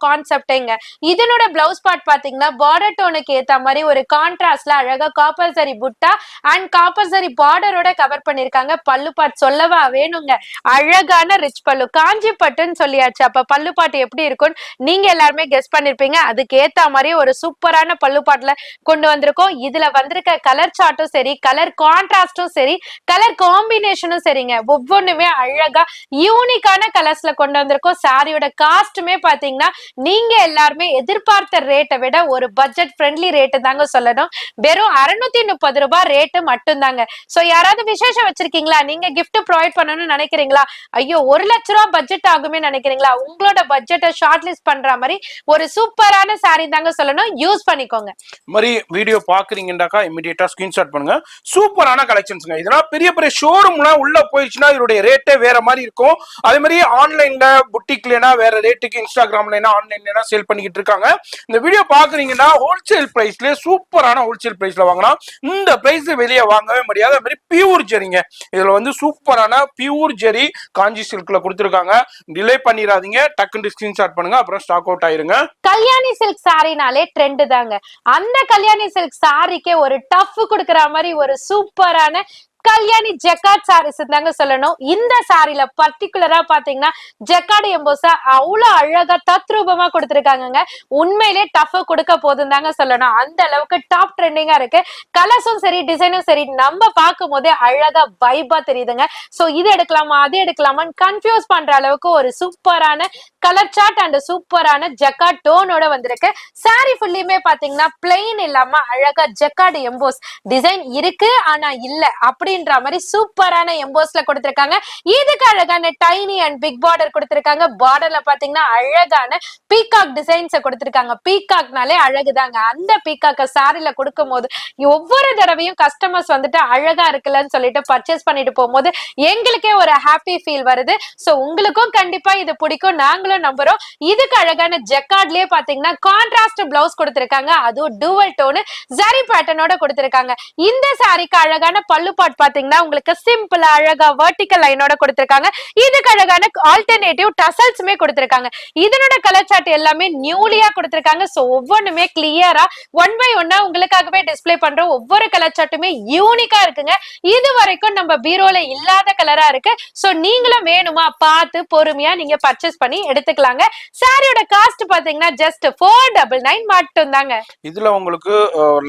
கான்செப்ட்ங்க. இதனோட பிளவுஸ் பார்ட் பாத்தீங்கன்னா பார்டர் டோனுக்கு ஏத்த மாதிரி ஒரு கான்ட்ராஸ்ட்ல அழகா காப்பர் ஜரி புட்டா அண்ட் காப்பர் ஜரி பார்டரோட கவர் பண்ணிருக்காங்க. பல்லு பார்ட் சொல்லவா வேணுங்க, அழகான ரிச் பல்லு. காஞ்சி பட்டுன்னு சொல்லியாச்சு, அப்ப பல்லு பாட்டு எப்படி இருக்கும்னு நீங்க எல்லாருமே கெஸ் பண்ணிருப்பீங்க. அதுக்கு ஏத்த மாதிரி ஒரு சூப்பரான பல்லு பாட்டுல கொண்டு வந்திருக்கோம். இதுல வந்திருக்க கலர் சார்ட்டும் சரி, கலர் கான்ட்ராஸ்டும் சரி, கலர் காம்பினேஷனும் சரிங்க, ஒவ்வொன்றுமே அழகா யூனிக்கான கலர்ஸ்ல கொண்டு வந்திருக்கோம். சாரியோட காஸ்ட்டுமே பாத்தீங்கன்னா நீங்க எல்லாருமே எதிர்பார்த்த ரேட்டை விட ஒரு பட்ஜெட் ஃப்ரெண்ட்லி ரேட்டு தாங்க சொல்லணும். வெறும் 630 ரூபாய் ரேட்டு மட்டும் தாங்க. சோ யாராவது விசேஷம் வச்சிருக்கீங்களா, நீங்க கிஃப்ட் ப்ரொவைட் பண்ணணும்னு நினைக்கிறீங்களா, ஐயோ 1 லட்ச ரூபாய் பட்ஜெட் ஆகுமே நினைக்கிறீங்களா, உங்களோட பட்ஜெட்டை ஷார்ட் லிஸ்ட் பண்ற மாதிரி ஒரு சூப்பரான சாரி தாங்க சொல்லணும். யூஸ் பண்ணிக்கோங்க. மாதிரி வீடியோ பாக்குறீங்கன்னாக்கா இமிடியேட்டா ஸ்கிரீன்ஷாட் பண்ணுங்க. சூப்பரான கலெக்ஷன்ஸ்ங்க. இதெல்லாம் பெரிய பெரிய ஷோரூம்லாம் உள்ள போயிடுச்சுன்னா இதோட ரேட்டே வேற மாதிரி இருக்கும். அதே மாதிரி ஆன்லைன்ல புட்டிக்லனா வேற ரேட்டுக்கு, இன்ஸ்டாகிராம்லனா ஆன்லைன்லனா சேல் பண்ணிக்கிட்டு இருக்காங்க. இந்த வீடியோ பாக்குறீங்கன்னா ஹோல்சேல் பிரைஸ்ல சூப்பரான ஹோல்சேல் பிரைஸ்ல வாங்கலாம். இந்த பிரைஸ் வெளியே வாங்கவே முடியாது. அதே மாதிரி பியூர் ஜெரிங்க, இதுல வந்து சூப்பரான பியூர் ஜெரி காஞ்சி சில்க்ல கொடுத்துருக்காங்க. டிலே பண்ணிடாதீங்க, டக்குன்னு ஸ்கிரீன்ஷாட் பண்ணுங்க, அப்புறம் ஸ்டாக் அவுட் ஆயிருங்க. கல்யாணி சில்க் சாரினாலே ட்ரெண்ட் தாங்க. அந்த கல்யாணி சில்க் சாரிக்கே ஒரு டஃப் கொடுக்கற மாதிரி ஒரு சூப்பரான கல்யாணி ஜெக்கார்ட் சாரீஸ் தாங்க சொல்லணும். இந்த சாரில பர்டிகுலரா பாத்தீங்கன்னா ஜெக்கார்ட் எம்போஸா அவ்வளவு அழகா தத்ரூபமா கொடுத்திருக்காங்க. உண்மையிலே டஃப் கொடுக்க போதும் தாங்க சொல்லணும். அந்த அளவுக்கு டாப் ட்ரெண்டிங்கா இருக்கு. கலர்ஸும் சரி, டிசைனும் சரி, நம்ம பார்க்கும் போதே அழகா வைபா தெரியுதுங்க. சோ இது எடுக்கலாமா அது எடுக்கலாமான்னு கன்ஃபியூஸ் பண்ற அளவுக்கு ஒரு சூப்பரான கலர் சார்ட் அண்ட் சூப்பரான ஜெக்கார்ட் டோனோட வந்திருக்கு. சாரி ஃபுல்லியுமே பாத்தீங்கன்னா பிளெயின் இல்லாம அழகா ஜெக்கார்ட் எம்போஸ் டிசைன் இருக்கு, ஆனா இல்ல அப்படின்ற மாதிரி சூப்பரான எம்போஸ்ல கொடுத்திருக்காங்க. இதுக்கு அழகான டைனி அண்ட் பிக் பார்டர் கொடுத்திருக்காங்க. பார்டர்ல பாத்தீங்கன்னா அழகான பீகாக் டிசைன்ஸ் கொடுத்திருக்காங்க. பீகாக்னாலே அழகுதாங்க. அந்த பீகாக்க சாரில கொடுக்கும் போது ஒவ்வொரு தடவையும் கஸ்டமர்ஸ் வந்துட்டு அழகா இருக்குல்லன்னு சொல்லிட்டு பர்ச்சேஸ் பண்ணிட்டு போகும்போது எங்களுக்கே ஒரு ஹாப்பி ஃபீல் வருது. சோ உங்களுக்கும் கண்டிப்பா இது பிடிக்கும், நாங்களும் நம்புறோம். இதுக்கு அழகான ஜெக்கார்ட்லயே பாத்தீங்கன்னா கான்ட்ராஸ்ட் பிளவுஸ் கொடுத்திருக்காங்க. அதுவும் டூவல் டோன் ஜரி பேட்டர்னோட கொடுத்திருக்காங்க. இந்த சாரிக்கு அழகான பல்லு பாட் பாத்தீங்கன்னா உங்களுக்கு சிம்பிளா அழகா வெர்டிகல் லைனோட கொடுத்திருக்காங்க. இதுக்கு அழகான ஆல்டர்னேட்டிவ் டசல்ஸ்மே கொடுத்திருக்காங்க. இதனோட கலர் சார்ட் எல்லாமே நியூலியா கொடுத்திருக்காங்க. சோ ஒவ்வொன்றுமே கிளியரா ஒன் பை ஒன்னா உங்களுக்காகவே டிஸ்ப்ளே பண்றோம். ஒவ்வொரு கலர் சார்ட்டுமே யூனிக்கா இருக்குங்க. இது வரைக்கும் நம்ம பீரோல இல்லாத கலரா இருக்கு. சோ நீங்களும் வேணுமா பார்த்து பொறுமையா நீங்க பர்ச்சேஸ் பண்ணி எடுத்துக்கலாங்க. சாரியோட காஸ்ட் பாத்தீங்கன்னா ஜஸ்ட் 499 மட்டும் தாங்க. இதுல உங்களுக்கு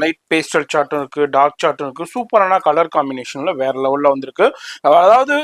லைட் பேஸ்டல் சார்ட்டும் இருக்கு, டார்க் சார்ட்டும் இருக்கு. சூப்பரான கலர் காம்பினேஷன்ல வேற லெவல்ல வந்திருக்கு. அதாவது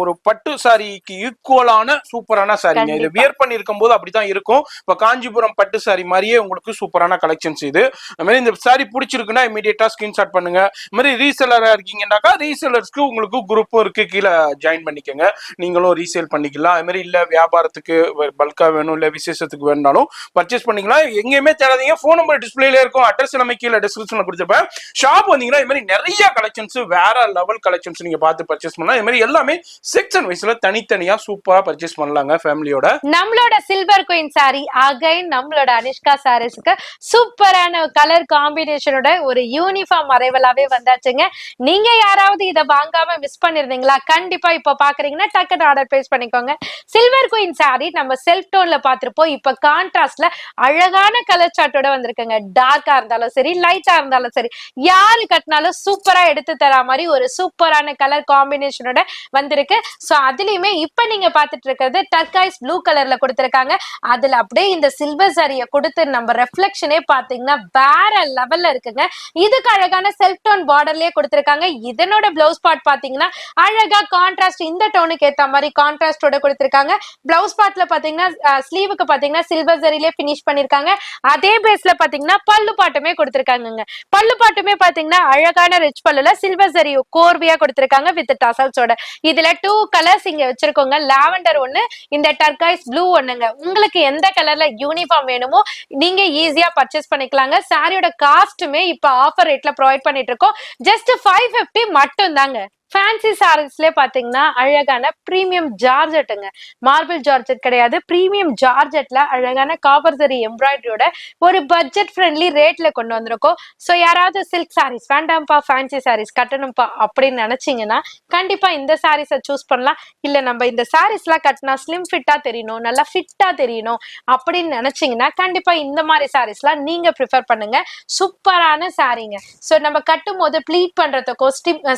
ஒரு பட்டு சாரிக்கு ஈக்குவலான சூப்பரான சாரிங்க. இது வியர் பண்ணி இருக்கும் போது அப்படிதான் இருக்கும். இப்ப காஞ்சிபுரம் பட்டு சாரி மாதிரியே உங்களுக்கு சூப்பரான கலெக்ஷன்ஸ் இது. அது மாதிரி இந்த சாரி பிடிச்சிருக்குன்னா இமீடியட்டா ஸ்கிரீன்ஷாட் பண்ணுங்க. இது மாதிரி ரீசெல்லரா இருக்கீங்கன்னாக்கா ரீசெல்லர்ஸ்க்கு உங்களுக்கு குரூப்பும் இருக்கு, கீழே ஜாயின் பண்ணிக்கோங்க. நீங்களும் ரீசேல் பண்ணிக்கலாம். அது மாதிரி இல்ல வியாபாரத்துக்கு பல்கா வேணும், இல்ல விசேஷத்துக்கு வேணும்னாலும் பர்ச்சேஸ் பண்ணிக்கலாம். எங்கேயுமே தேடாதீங்க, போன் நம்பர் டிஸ்பிளேல இருக்கும், அட்ரஸ் எல்லாமே கீழே டிஸ்கிரிப்ஷன்ல கொடுத்துருப்பேன். ஷாப் வந்தீங்கன்னா இது மாதிரி நிறைய கலெக்ஷன்ஸ், வேற லெவல் கலெக்ஷன்ஸ் நீங்க பார்த்து பர்ச்சேஸ் பண்ணலாம். இது மாதிரி எல்லாமே செக்ஷன் வைஸ்ல தனித்தனியா சூப்பரா பர்ச்சேஸ் பண்ணலாங்க ஃபேமிலியோட. நம்மளோட சில்வர் குயின் சாரி அகைன் நம்மளோட அனிஷ்கா சாரீஸ்க்கு சூப்பரான கலர் காம்பினேஷனோட ஒரு யூனிஃபார்ம் அரைவலாவே வந்தாச்சுங்க. நீங்க யாராவது இதை வாங்காம மிஸ் பண்ணிருந்தீங்களா, கண்டிப்பா இப்ப பாக்குறீங்கன்னா டக்குனு ஆர்டர் பிளேஸ் பண்ணிக்கோங்க. சில்வர் குயின் சாரி நம்ம செல்ஃப் டோன்ல பாத்திருப்போம். இப்ப கான்ட்ராஸ்ட்ல அழகான கலர் சார்ட்டோட வந்திருக்குங்க. டார்க்கா இருந்தாலும் சரி, லைட்டா இருந்தாலும் சரி, யாரு கட்டினாலும் சூப்பரா எடுத்து தர மாதிரி ஒரு சூப்பரான கலர் காம்பினேஷனோட வந்திருக்கு. சோ அதுலயுமே இப்ப நீங்க பாத்துட்டு இருக்கிறது டர்காய்ஸ் ப்ளூ கலர்ல கொடுத்திருக்காங்க. அதுல அப்படியே இந்த சில்வர் சாரிய கொடுத்து நம்ம ரெஃப்ளெக்ஷனே பாத்தீங்கன்னா வேற லெவல்ல இருக்குங்க. இதுக்கு அழகான செல்ஃப் டோன் பார்டர்லயே கொடுத்திருக்காங்க. இதனோட பிளவுஸ் பார்ட் பாத்தீங்கன்னா அழகா கான்ட்ராஸ்ட் இந்த டோனுக்கு ஏத்த மாதிரி கான்ட்ராஸ்டோட கொடுத்திருக்காங்க. பிளவுஸ் பார்ட்ல பாத்தீங்கன்னா ஸ்லீவுக்கு பாத்தீங்கன்னா சில்வர் சரியிலே பினிஷ் பண்ணிருக்காங்க. அதே பேஸ்ல பாத்தீங்கன்னா பல்லு பாட்டுமே கொடுத்திருக்காங்க. பல்லு பாட்டுமே பாத்தீங்கன்னா அழகான ரிச் பல்லுல சில்வர் சரி கோர்வையா கொடுத்திருக்காங்க வித் டசல்ஸோட. இதுல 2 கலர்ஸ் இங்க வச்சிருக்கோங்க. லாவெண்டர் ஒண்ணு, இந்த டர்காய்ஸ் ப்ளூ ஒண்ணுங்க. உங்களுக்கு எந்த கலர்ல யூனிஃபார்ம் வேணுமோ நீங்க ஈஸியா பர்ச்சேஸ் பண்ணிக்கலாங்க. சாரியோட காஸ்ட்டுமே இப்ப ஆஃபர் ரேட்ல ப்ரொவைட் பண்ணிட்டு இருக்கோம். ஜஸ்ட் 550 மட்டும் தாங்க. ஃபேன்சி சாரீஸ்ல பாத்தீங்கன்னா அழகான பிரீமியம் ஜார்ஜெட்டுங்க. மார்பிள் ஜார்ஜெட் கிடையாது, பிரீமியம் ஜார்ஜெட்ல அழகான காப்பர் ஜரி எம்ப்ராய்டரியோட ஒரு பட்ஜெட் ஃப்ரெண்ட்லி ரேட்ல கொண்டு வந்திருக்கோம். ஸோ யாராவது சில்க் சாரீஸ் வேண்டாம்ப்பா, ஃபேன்சி சாரீஸ் கட்டணும்ப்பா அப்படின்னு நினைச்சீங்கன்னா கண்டிப்பா இந்த சாரீஸை சூஸ் பண்ணலாம். இல்ல நம்ம இந்த சாரீஸ் எல்லாம் கட்டினா ஸ்லிம் ஃபிட்டா தெரியணும், நல்லா ஃபிட்டா தெரியணும் அப்படின்னு நினைச்சீங்கன்னா கண்டிப்பா இந்த மாதிரி சாரீஸ் எல்லாம் நீங்க ப்ரிஃபர் பண்ணுங்க. சூப்பரான சாரீங்க. ஸோ நம்ம கட்டும் போது ப்ளீட் பண்றதுக்கோ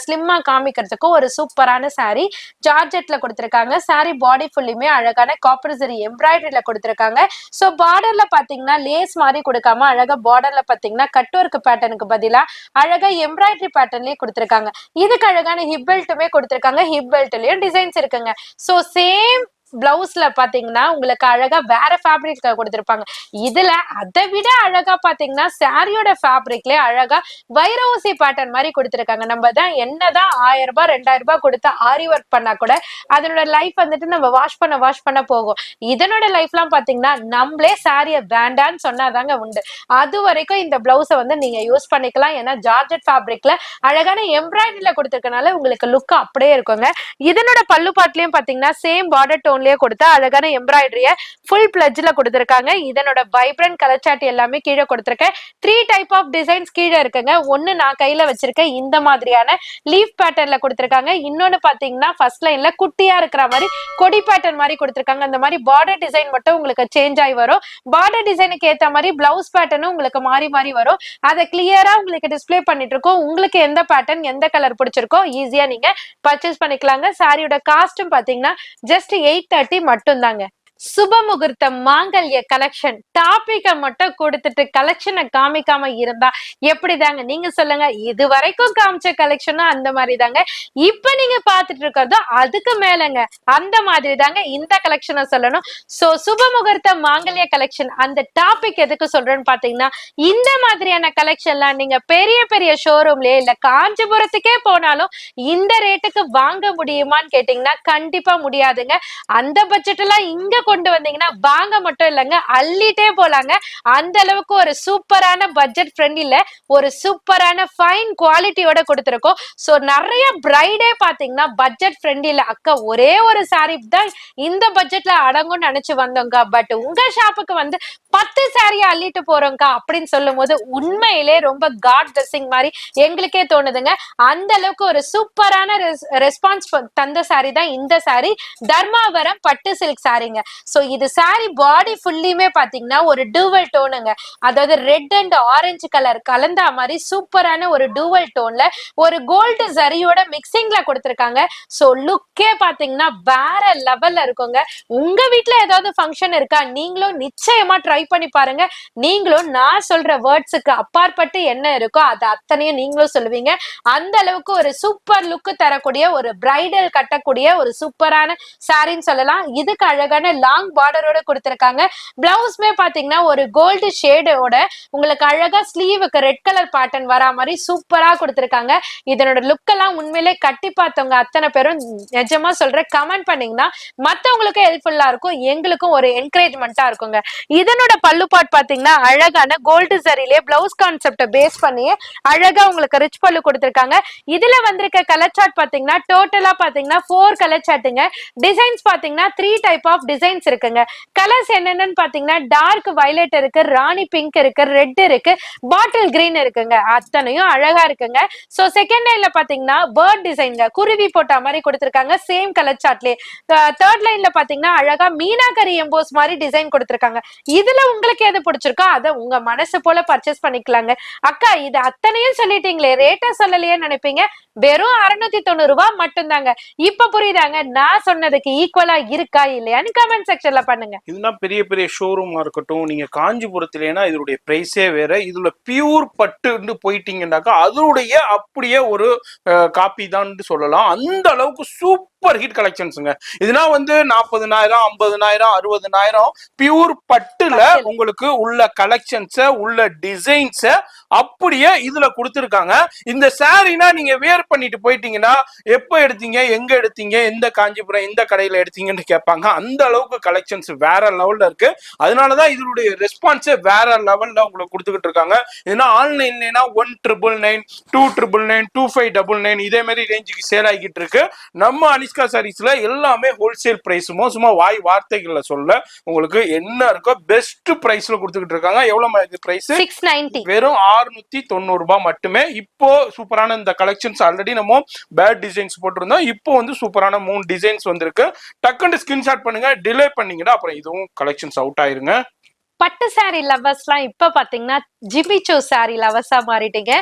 ஸ்லிம்மா காமிக்கிறதுக்கோ ஒரு சூப்பரான சாரி ஜார்ஜெட்ல கொடுத்திருக்காங்க. சாரி பாடி ஃபுல்லுமே அழகான காப்பர் ஜரி எம்ப்ராய்டரியில கொடுத்திருக்காங்க. சோ பார்டர்ல பாத்தீங்கன்னா லேஸ் மாதிரி கொடுக்காம அழகா பார்டர்ல பாத்தீங்கன்னா கட் ஒர்க் பேட்டர்னுக்கு பதிலா அழகா எம்ப்ராய்டரி பேட்டர்ன்லயே கொடுத்திருக்காங்க. இதுக்கு அழகான ஹிப் பெல்ட்டுமே கொடுத்திருக்காங்க. ஹிப் பெல்ட்லயும் டிசைன்ஸ் இருக்குங்க. சோ சேம் பிளவுஸ்ல பாத்தீங்கன்னா உங்களுக்கு அழகா வேற ஃபேப்ரிக் கொடுத்திருப்பாங்க. இதுல அதை விட அழகா பாத்தீங்கன்னா சாரியோட ஃபேப்ரிக்லயே அழகா வைரவுசி பேட்டர்ன் மாதிரி கொடுத்திருக்காங்க. நம்ம தான் என்னதான் 1000 ரூபாய் 2000 ரூபாய் கொடுத்து ஆரி ஒர்க் பண்ணா கூட அதனோட லைஃப் வந்துட்டு நம்ம வாஷ் பண்ண போகும். இதனோட லைஃப்லாம் பாத்தீங்கன்னா நம்மளே சாரிய வேண்டான்னு சொன்னாதாங்க உண்டு. அது வரைக்கும் இந்த பிளவுஸை வந்து நீங்க யூஸ் பண்ணிக்கலாம். ஏன்னா ஜார்ஜெட் ஃபேப்ரிக்ல அழகான எம்ப்ராய்டரியில கொடுத்திருக்கனால உங்களுக்கு லுக் அப்படியே இருக்குங்க. இதனோட பல்லு பாட்டுலயும் பாத்தீங்கன்னா சேம் பார்டர் டோன்லயே கொடுத்த அழகான எம்ப்ராய்டரிய ஃபுல் பிளட்ஜ்ல கொடுத்திருக்காங்க. இதனோட வைப்ரண்ட் கலர் சார்ட் எல்லாமே கீழே கொடுத்திருக்கேன். 3 டைப் ஆஃப் டிசைன்ஸ் கீழே இருக்குங்க. ஒன்னு நான் கையில வச்சிருக்கேன், இந்த மாதிரியான லீஃப் பேட்டர்ன்ல கொடுத்திருக்காங்க. இன்னொன்னு பாத்தீங்கன்னா ஃபர்ஸ்ட் லைன்ல குட்டியா இருக்கிற மாதிரி கொடி பேட்டர்ன் மாதிரி கொடுத்திருக்காங்க. அந்த மாதிரி பார்டர் டிசைன் மட்டும் உங்களுக்கு சேஞ்ச் ஆகி வரும். பார்டர் டிசைனுக்கு ஏத்த மாதிரி பிளவுஸ் பேட்டர்னும் உங்களுக்கு மாறி மாறி வரும். அதை கிளியரா உங்களுக்கு டிஸ்பிளே பண்ணிட்டு இருக்கோம். உங்களுக்கு எந்த பேட்டர்ன் எந்த கலர் பிடிச்சிருக்கோ ஈஸியா நீங்க பர்ச்சேஸ் பண்ணிக்கலாங்க. சாரியோட காஸ்டும் பாத்தீங்கன்னா ஜஸ்ட் 830 மட்டும் தாங்க. சுப முகூர்த்தம் மாங்கல்ய கலெக்ஷன் டாபிக்க மட்டும் கொடுத்துட்டு கலெக்ஷனை காமிக்காம இருந்தா எப்படிதாங்க? நீங்க சொல்லுங்க. இது வரைக்கும் காமிச்ச கலெக்ஷனும் அந்த மாதிரி தாங்க. இப்ப நீங்க பாத்துட்டு இருக்கிறதோ அதுக்கு மேலங்க அந்த மாதிரி தாங்க இந்த கலெக்ஷனை சொல்லணும். சோ சுப முகூர்த்த மாங்கல்ய கலெக்ஷன் அந்த டாபிக் எதுக்கு சொல்றேன்னு பாத்தீங்கன்னா இந்த மாதிரியான கலெக்ஷன்லாம் நீங்க பெரிய பெரிய ஷோரூம்லயே இல்ல காஞ்சிபுரத்துக்கே போனாலும் இந்த ரேட்டுக்கு வாங்க முடியுமான்னு கேட்டீங்கன்னா கண்டிப்பா முடியாதுங்க. அந்த பட்ஜெட் எல்லாம் இங்க கொண்டு வந்தீங்கன்னா வாங்க மட்டும் இல்லைங்க, அள்ளிட்டே போலாங்க. அந்த அளவுக்கு ஒரு சூப்பரான பட்ஜெட் ஃப்ரெண்ட்லில ஒரு சூப்பரான ஃபைன் குவாலிட்டியோட கொடுத்துருக்கோம். சோ நிறைய பிரைடே பாத்தீங்கன்னா பட்ஜெட் ஃப்ரெண்ட்லில அக்கா ஒரே ஒரு சாரி தான் இந்த பட்ஜெட்ல அடங்கும்னு நினைச்சு வந்தோங்க. பட் உங்க ஷாப்புக்கு வந்து 10 சாரியை அள்ளிட்டு போறோம்க்கா அப்படின்னு சொல்லும் போது உண்மையிலே ரொம்ப காட் பிளெஸிங் மாதிரி எங்களுக்கே தோணுதுங்க. அந்த அளவுக்கு ஒரு சூப்பரான ரெஸ்பான்ஸ் தந்த சாரி தான் இந்த சாரி. தர்மாவரம் பட்டு சில்க் சாரிங்க. சோ இது சாரி பாடி ஃபுல்லியுமே பாத்தீங்கன்னா ஒரு டூவல் டோனுங்க. அதாவது ரெட் அண்ட் ஆரஞ்சு கலர் கலந்த மாதிரி சூப்பரான ஒரு டூவல் டோன்ல ஒரு கோல்டு ஜரியோட மிக்சிங்ல கொடுத்திருக்காங்க. சோ லுக்கே பாத்தீங்கன்னா வேற லெவல்ல இருக்குங்க. உங்க வீட்ல ஏதாவது ஃபங்க்ஷன் இருக்கா? நீங்களும் நிச்சயமா ட்ரை பண்ணி பாருங்க. நீங்களும் நான் சொல்ற வேர்ட்ஸுக்கு அப்பாற்பட்டு என்ன இருக்கோ அது அத்தனையும் நீங்களும் சொல்லுவீங்க. அந்த அளவுக்கு ஒரு சூப்பர் லுக் தரக்கூடிய ஒரு பிரைடல் கட்டக்கூடிய ஒரு சூப்பரான சாரின்னு சொல்லலாம். இதுக்கு அழகான லாங் பார்டரோட கொடுத்திருக்காங்க. பிளவுஸ்மே பாத்தீங்கன்னா ஒரு கோல்டு ஷேடோட உங்களுக்கு அழகா ஸ்லீவுக்கு ரெட் கலர் பேட்டர்ன் வரா மாதிரி சூப்பரா கொடுத்திருக்காங்க. இதனோட லுக் எல்லாம் உண்மையிலே கட்டி பார்த்தவங்க அத்தனை பேரும் நிஜமா சொல்ற கமெண்ட் பண்ணீங்கன்னா மத்தவங்களுக்கு ஹெல்ப்ஃபுல்லா இருக்கும், எங்களுக்கும் ஒரு என்கரேஜ்மெண்டா இருக்குங்க. இதனோட பல்லு பாட் பாத்தீங்கன்னா அழகான கோல்டு சரியிலே பிளவுஸ் கான்செப்ட பேஸ் பண்ணி அழகா உங்களுக்கு ரிச் பல்லு கொடுத்திருக்காங்க. இதுல வந்திருக்க கலர் சார்ட் பாத்தீங்கன்னா டோட்டலா பாத்தீங்கன்னா 4 கலர் சார்ட்டுங்க. டிசைன்ஸ் பாத்தீங்கன்னா 3 டைப் ஆஃப் டிசைன்ஸ் இருக்குங்க. கலர்ஸ் என்னென்னு பாத்தீங்கன்னா டார்க் வயலட் இருக்கு, ராணி பிங்க் இருக்கு, ரெட் இருக்கு, பாட்டில் கிரீன் இருக்குங்க. அத்தனையும் அழகா இருக்குங்க. சோ செகண்ட் லைன்ல பாத்தீங்கன்னா பேர்ட் டிசைன்ங்க, குருவி போட்ட மாதிரி கொடுத்திருக்காங்க சேம் கலர் சார்ட்லயே. தேர்ட் லைன்ல பாத்தீங்கன்னா அழகா மீனாகரி எம்போஸ் மாதிரி டிசைன் கொடுத்திருக்காங்க. இதுல உங்களுக்கு எது பிடிச்சிருக்கோ அதை உங்க மனசு போல பர்ச்சேஸ் பண்ணிக்கலாங்க. அக்கா இது அத்தனையும் சொல்லிட்டீங்களே ரேட்டா சொல்லலையே நினைப்பீங்க. வெறும் 690 ரூபாய் மட்டும் தாங்க. இப்ப புரியுதாங்க நான் சொன்னதுக்கு ஈக்குவலா இருக்கா இல்லையான்னு கமெண்ட் செக்ஷன்ல பண்ணுங்க. இதுதான் பெரிய பெரிய ஷோரூமா இருக்கட்டும், நீங்க காஞ்சிபுரத்துலனா இதோடைய பிரைஸே வேற. இதுல பியூர் பட்டு போயிட்டீங்கன்னாக்கா அதோடைய அப்படியே ஒரு காப்பி தான் சொல்லலாம். அந்த அளவுக்கு சூப்பர் ஹிட் கலெக்ஷன்ஸுங்க. இதுனா வந்து 40,000 50,000 60,000 பியூர் பட்டுல உங்களுக்கு உள்ள கலெக்ஷன்ஸ் உள்ள டிசைன்ஸ் அப்படியே இதுல கொடுத்துருக்காங்க. இந்த சாரீனா நீங்க வேர் பண்ணிட்டு போயிட்டீங்கன்னா எப்ப எடுத்தீங்க, எங்க எடுத்தீங்க, எந்த காஞ்சிபுரம் எந்த கடையில எடுத்தீங்கன்னு கேட்பாங்க. அந்த அளவுக்கு கலெக்ஷன்ஸ் வேற லெவல்ல இருக்கு. அதனாலதான் இதனுடைய ரெஸ்பான்ஸே வேற லெவல்ல உங்களுக்கு கொடுத்துக்கிட்டு இருக்காங்க. ஏன்னா ஆன்லைன்லனா 1999, 299, 2599 இதே மாதிரி ரேஞ்சுக்கு சேல் ஆகிட்டு இருக்கு. நம்ம அனிஷ்கா சாரீஸ்ல எல்லாமே ஹோல்சேல் பிரைஸ், சும்மா வாய் வார்த்தைகள்ல சொல்ல உங்களுக்கு என்ன இருக்கோ பெஸ்ட் பிரைஸ்ல கொடுத்துக்கிட்டு இருக்காங்க. எவ்வளவு பிரைஸ்? 690, வெறும் 690 ரூபாய் மட்டுமே. இப்போ சூப்பரான இந்த கலெக்ஷன்ஸ் ஆல்ரெடி நம்ம பேட் டிசைன்ஸ் போட்டிருந்தோம். இப்போ வந்து சூப்பரான 3 டிசைன்ஸ் வந்திருக்கு. டக்குன்னு ஸ்கிரீன்ஷாட் பண்ணுங்க. டிலே பண்ணீங்கன்னா அப்புறம் இதுவும் கலெக்ஷன்ஸ் அவுட் ஆயிருங்க. பட்டு சாரி லவர்ஸ்லாம் இப்ப பாத்தீங்கன்னா ஜிமிச்சோ சாரி லவர்ஸா மாறிட்டீங்க.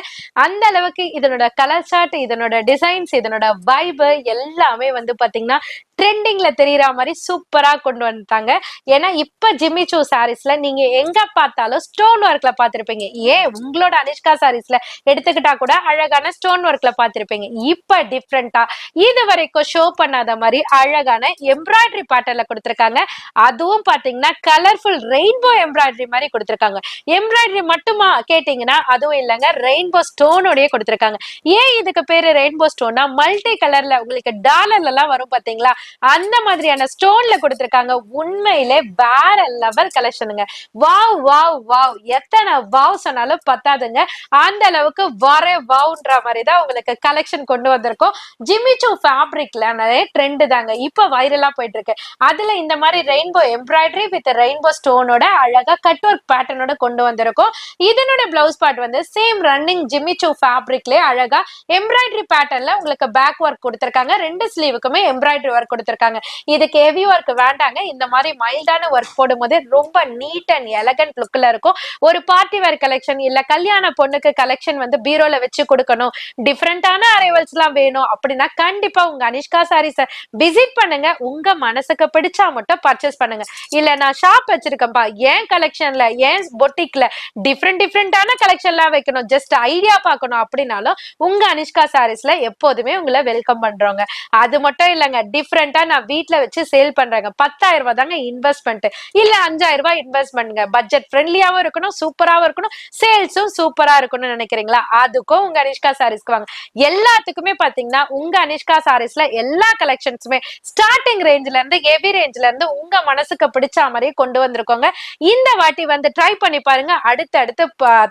அந்த அளவுக்கு இதனோட கலர் சார்ட், இதனோட டிசைன்ஸ், இதனோட வைப் எல்லாமே வந்து பாத்தீங்கன்னா ட்ரெண்டிங்ல தெரியற மாதிரி சூப்பரா கொண்டு வந்துட்டாங்க. ஏன்னா இப்ப ஜிமிச்சோ சாரீஸ்ல நீங்க எங்க பார்த்தாலும் ஸ்டோன் ஒர்க்ல பாத்திருப்பீங்க. ஏன் உங்களோட அனிஷ்கா சாரீஸ்ல எடுத்துக்கிட்டா கூட அழகான ஸ்டோன் ஒர்க்ல பாத்திருப்பீங்க. இப்ப டிஃப்ரெண்டா இது வரைக்கும் ஷோ பண்ணாத மாதிரி அழகான எம்ப்ராய்டரி பேட்டர்ன்ல கொடுத்திருக்காங்க. அதுவும் பாத்தீங்கன்னா கலர்ஃபுல் ரெயின்போ எம்ப்ராய்டரி மாதிரி கொடுத்திருக்காங்க. எம்ப்ராய்டரி மட்டுமா கேட்டீங்கன்னா அதுவும் இல்லைங்க, ரெயின்போ ஸ்டோனோடய கொடுத்திருக்காங்க. ஏன் இதுக்கு பேரு ரெயின்போ ஸ்டோன்னா மல்டி கலர்ல உங்களுக்கு டாலர்ல எல்லாம் வரும் பாத்தீங்களா, அந்த மாதிரியான ஸ்டோன்ல கொடுத்திருக்காங்க. உண்மையிலே வேற லெவல் கலெக்ஷனுங்க. வாவ் வாவ் வாவ், எத்தனை வாவ் சொன்னாலும் பத்தாதுங்க. அந்த அளவுக்கு வர வாவ்ன்ற மாதிரி தான் உங்களுக்கு கலெக்ஷன் கொண்டு வந்திருக்கோம். ஜிமிச்சோ ஃபேப்ரிக்ல நிறைய ட்ரெண்ட் தாங்க இப்ப வைரலா போயிட்டு இருக்கு. அதுல இந்த மாதிரி ரெயின்போ எம்ப்ராய்டரி வித் ரெயின்போ ஸ்டோனோட அழகா கட் ஒர்க் பேட்டர்னோட கொண்டு வந்திருக்கோம். இதனோட பிளவுஸ் பார்ட் வந்து சேம் ரன்னிங் ஜிமிச்சோ ஃபேப்ரிக்லயே அழகா எம்ப்ராய்டரி பேட்டர்ன்ல உங்களுக்கு பேக் ஒர்க் கொடுத்திருக்காங்க. 2 ஸ்லீவுக்குமே எம்ப்ராய்டரி ஒர்க் கொடுத்திருக்காங்க. இதுக்கு ஹெவி ஒர்க் வேண்டாங்க. இந்த மாதிரி மைல்டான ஒர்க் போடும்போது ரொம்ப நீட் அண்ட் எலகன்ட் லுக்ல இருக்கும். ஒரு பார்ட்டி வேர் கலெக்ஷன் இல்ல கல்யாண பொண்ணுக்கு கலெக்ஷன் வந்து பீரோல வச்சு கொடுக்கணும், டிஃப்ரெண்டான அரைவல்ஸ் எல்லாம் வேணும் அப்படின்னா கண்டிப்பா உங்க அனிஷ்கா சாரீஸ் விசிட் பண்ணுங்க. உங்க மனசுக்கு பிடிச்சா மட்டும் பர்ச்சேஸ் பண்ணுங்க. இல்ல நான் ஷாப் வச்சிருக்கேன்பா, ஏன் கலெக்ஷன்ல ஏன் பொட்டிக்ல டிஃப்ரெண்டான கலெக்ஷன் எல்லாம் வைக்கணும், ஜஸ்ட் ஐடியா பார்க்கணும் அப்படின்னாலும் உங்க அனிஷ்கா சாரீஸ்ல எப்போதுமே உங்களை வெல்கம் பண்றோங்க. அது மட்டும் இல்லங்க, டிஃப்ரெண்டா நான் வீட்ல வச்சு சேல் பண்றேங்க. 10,000 ரூபாய் தாங்க இன்வெஸ்ட்மெண்ட், இல்ல 5,000 ரூபாய் இன்வெஸ்ட்மெண்ட்ங்க. பட்ஜெட் ஃப்ரெண்ட்லியாவும் இருக்கணும், சூப்பராவும் இருக்கணும், சேல்ஸும் சூப்பரா இருக்கணும்னு நினைக்கிறீங்களா, அதுக்கும் உங்க அனிஷ்கா சாரீஸ்க்கு வாங்க. எல்லாத்துக்குமே பாத்தீங்கன்னா உங்க அனிஷ்கா சாரீஸ்ல எல்லா கலெக்ஷன்ஸுமே ஸ்டார்டிங் ரேஞ்ச்ல இருந்து ஹெவி ரேஞ்ச்ல இருந்து உங்க மனசுக்கு பிடிச்ச மாதிரி கொண்டு வந்திருக்கோங்க. இந்த வாட்டி வந்து ட்ரை பண்ணி பாருங்க. அடுத்தடுத்து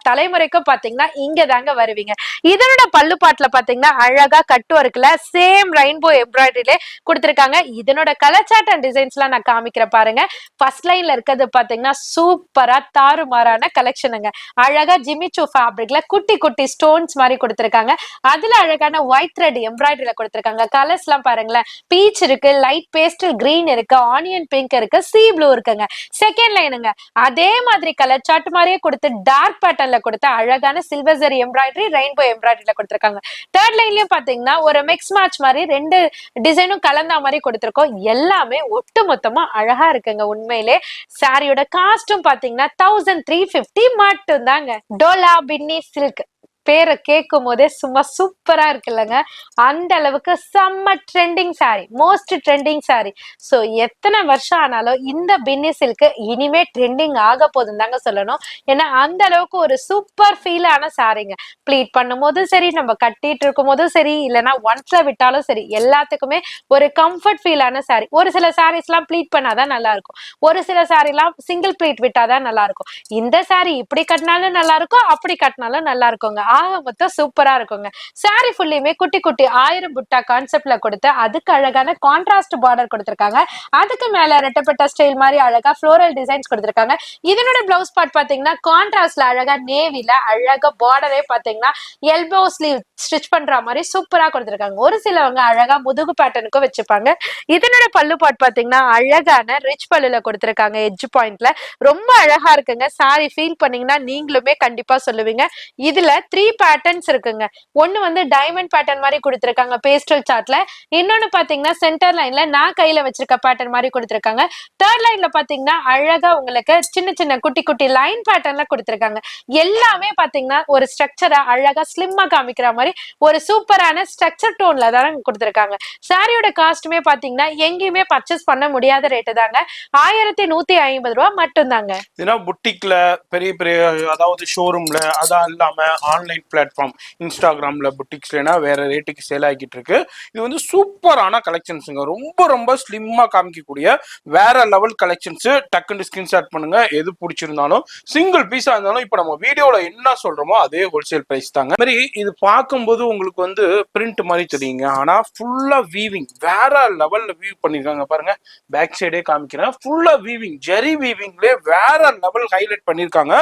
தலைமுறைக்கும் பாத்தீங்கன்னா இங்க தாங்க வருவீங்க. இதனோட பல்லு பாட்டுல பாத்தீங்கன்னா அழகா கட்டு ஒர்க்ல சேம் ரெயின்போ எம்ப்ராய்டரியில கொடுத்திருக்காங்க. இதனோட கலர் சார்ட் அண்ட் டிசைன்ஸ் எல்லாம் நான் காமிக்கிற பாருங்க. ஃபர்ஸ்ட் லைன்ல இருக்கிறது பாத்தீங்கன்னா சூப்பரா தாறுமாறான கலெக்ஷனுங்க. அழகா ஜிமிச்சோ ஃபேப்ரிக்ல குட்டி குட்டி ஸ்டோன்ஸ் மாதிரி கொடுத்திருக்காங்க. அதுல அழகான ஒயிட் த்ரெட் எம்ப்ராய்டரியில கொடுத்திருக்காங்க. கலர்ஸ் எல்லாம் பாருங்களேன், பீச் இருக்கு, லைட் பேஸ்டல் கிரீன் இருக்கு, ஆனியன் பிங்க் இருக்கு, சீ ப்ளூ இருக்குங்க. செகண்ட் லைனுங்க அதே மாதிரி கலர் சார்ட் மாதிரியே கொடுத்து டார்க் பேட்டர்ன்ல கொடுத்து அழகான சில்வர் ஜரி எம்ப்ராய்டரி ரெயின்போ எம்ப்ராய்டரியில கொடுத்திருக்காங்க. தேர்ட் லைன்லயும் பாத்தீங்கன்னா ஒரு மிக்ஸ் மேட்ச் மாதிரி 2 டிசைனும் கலந்தா மாதிரி கொடுத்திருக்கோம். எல்லாமே ஒட்டு மொத்தமா அழகா இருக்குங்க. உண்மையிலே சாரியோட காஸ்டும் பாத்தீங்கன்னா 1350 மட்டும் தாங்க. டோலா பின்னி சில்க் பேரை கேட்கும் போதே சும்மா சூப்பரா இருக்குல்லங்க. அந்த அளவுக்கு செம்ம trending sorry, most trending sorry. So எத்தனை வருஷம் ஆனாலும் இந்த பின்னி சில்க் இனிமே ட்ரெண்டிங் ஆக போதுன்னு தாங்க சொல்லணும். ஏன்னா அந்த அளவுக்கு ஒரு சூப்பர் ஃபீலான சாரிங்க. ப்ளீட் பண்ணும் போதும் சரி, நம்ம கட்டிட்டு இருக்கும் போதும் சரி, இல்லைன்னா ஒன்ஸ்ல விட்டாலும் சரி, எல்லாத்துக்குமே ஒரு கம்ஃபர்ட் ஃபீலான சாரி. ஒரு சில சாரீஸ் எல்லாம் ப்ளீட் பண்ணாதான் நல்லா இருக்கும், ஒரு சில சாரி எல்லாம் சிங்கிள் ப்ளீட் விட்டாதான் நல்லா இருக்கும். இந்த சாரி இப்படி கட்டினாலும் நல்லா இருக்கும், அப்படி கட்டினாலும் நல்லா இருக்குங்க. ஆக மொத்தம் சூப்பரா இருக்குங்க. சாரி ஃபுல்லியுமே குட்டி குட்டி 1000 புட்டா கான்செப்ட்ல கொடுத்து அதுக்கு அழகான கான்ட்ராஸ்ட் பார்டர் கொடுத்திருக்காங்க. அதுக்கு மேல ரெட்டப்பட்ட ஸ்டைல் மாதிரி அழகா ஃப்ளோரல் டிசைன்ஸ் கொடுத்திருக்காங்க. இதனோட பிளவுஸ் பார்ட் பாத்தீங்கன்னா கான்ட்ராஸ்ட்ல அழகா நேவில அழகா பார்டரே பாத்தீங்கன்னா எல்போ ஸ்லீவ் ஸ்டிச் பண்ற மாதிரி சூப்பரா கொடுத்திருக்காங்க. ஒரு சிலவங்க அழகா முதுகு பேட்டர்னுக்கும் வச்சுப்பாங்க. இதனோட பல்லு பார்ட் பாத்தீங்கன்னா அழகான ரிச் பல்லுல கொடுத்திருக்காங்க. எட்ஜ் பாயிண்ட்ல ரொம்ப அழகா இருக்குங்க. சாரி ஃபீல் பண்ணீங்கன்னா நீங்களுமே கண்டிப்பா சொல்லுவீங்க. இதுல 3 பேட்டர்ன்ஸ் இருக்குங்க. ஒன்னு வந்து டைமண்ட் பேட்டர்ன் மாதிரி கொடுத்திருக்காங்க பேஸ்டல் சார்ட்ல. இன்னொன்னு பாத்தீங்கன்னா சென்டர் லைன்ல நான் கையில வச்சிருக்க பேட்டர்ன் மாதிரி கொடுத்திருக்காங்க. தேர்ட் லைன்ல பாத்தீங்கன்னா அழகா உங்களுக்கு சின்ன சின்ன குட்டி குட்டி லைன் பேட்டர்ன்ல கொடுத்திருக்காங்க. எல்லாமே பாத்தீங்கன்னா ஒரு ஸ்ட்ரக்சரா அழகா ஸ்லிம்மா காமிக்கிற மாதிரி ஒரு சூப்பரான ஸ்ட்ரக்சர் டோன்ல தான் கொடுத்திருக்காங்க. சாரியோட காஸ்ட்டுமே பாத்தீங்கன்னா எங்கேயுமே பர்ச்சேஸ் பண்ண முடியாத ரேட்டு தாங்க. 1150 ரூபாய் மட்டும் தாங்க. இதுனா புட்டிக்ல பெரிய பெரிய அதாவது ஷோரூம்ல அதான் இல்லாம ஆன்லைன் பிளாட்ஃபார்ம் இன்ஸ்டாகிராம்ல புட்டிக்ஸ்லனா வேற ரேட்டுக்கு சேல் ஆகிட்டு இருக்கு. இது வந்து சூப்பரான கலெக்ஷன்ஸுங்க. ரொம்ப ரொம்ப ஸ்லிம்மா காமிக்கக்கூடிய வேற லெவல் கலெக்ஷன்ஸ். டக்குன்னு ஸ்கிரீன்ஷாட் பண்ணுங்க. எது பிடிச்சிருந்தாலும் சிங்கிள் பீஸா இருந்தாலும் இப்ப நம்ம வீடியோல என்ன சொல்றோமோ அதே ஹோல்சேல் பிரைஸ் தாங்க. மாதிரி இது பார்க்கும்போது உங்களுக்கு வந்து பிரிண்ட் மாதிரி தெரியுங்க. ஆனா ஃபுல்லா வீவிங் வேற லெவல்ல வீவ் பண்ணிருக்காங்க பாருங்க. பேக் சைடே காமிக்கிறேன். ஃபுல்லா வீவிங் ஜெரி வீவிங்ல வேற லெவல் ஹைலைட் பண்ணிருக்காங்க.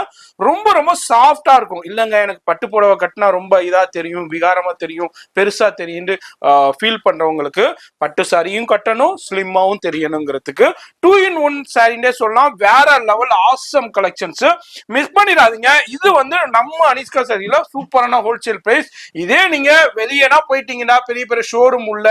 ரொம்ப ரொம்ப சாஃப்டா இருக்கும். இல்லங்க எனக்கு பட்டு புடவை கட்டினா ரொம்ப இதா தெரியும், விகாரமா தெரியும், பெருசா தெரியும் ஃபீல் பண்றவங்களுக்கு பட்டு சாரியும் கட்டணும், ஸ்லிம்மாவும் தெரியணுங்கிறதுக்கு 2 in 1 சாரின்னே சொல்லலாம். வேற லெவல் ஆசம் கலெக்ஷன்ஸ். மிஸ் பண்ணிடாதீங்க. இது வந்து நம்ம அனிஷ்கா சாரியில சூப்பரான ஹோல்சேல் பிரைஸ். இதே நீங்க வெளியேனா போயிட்டீங்கன்னா பெரிய பெரிய ஷோரூம் உள்ள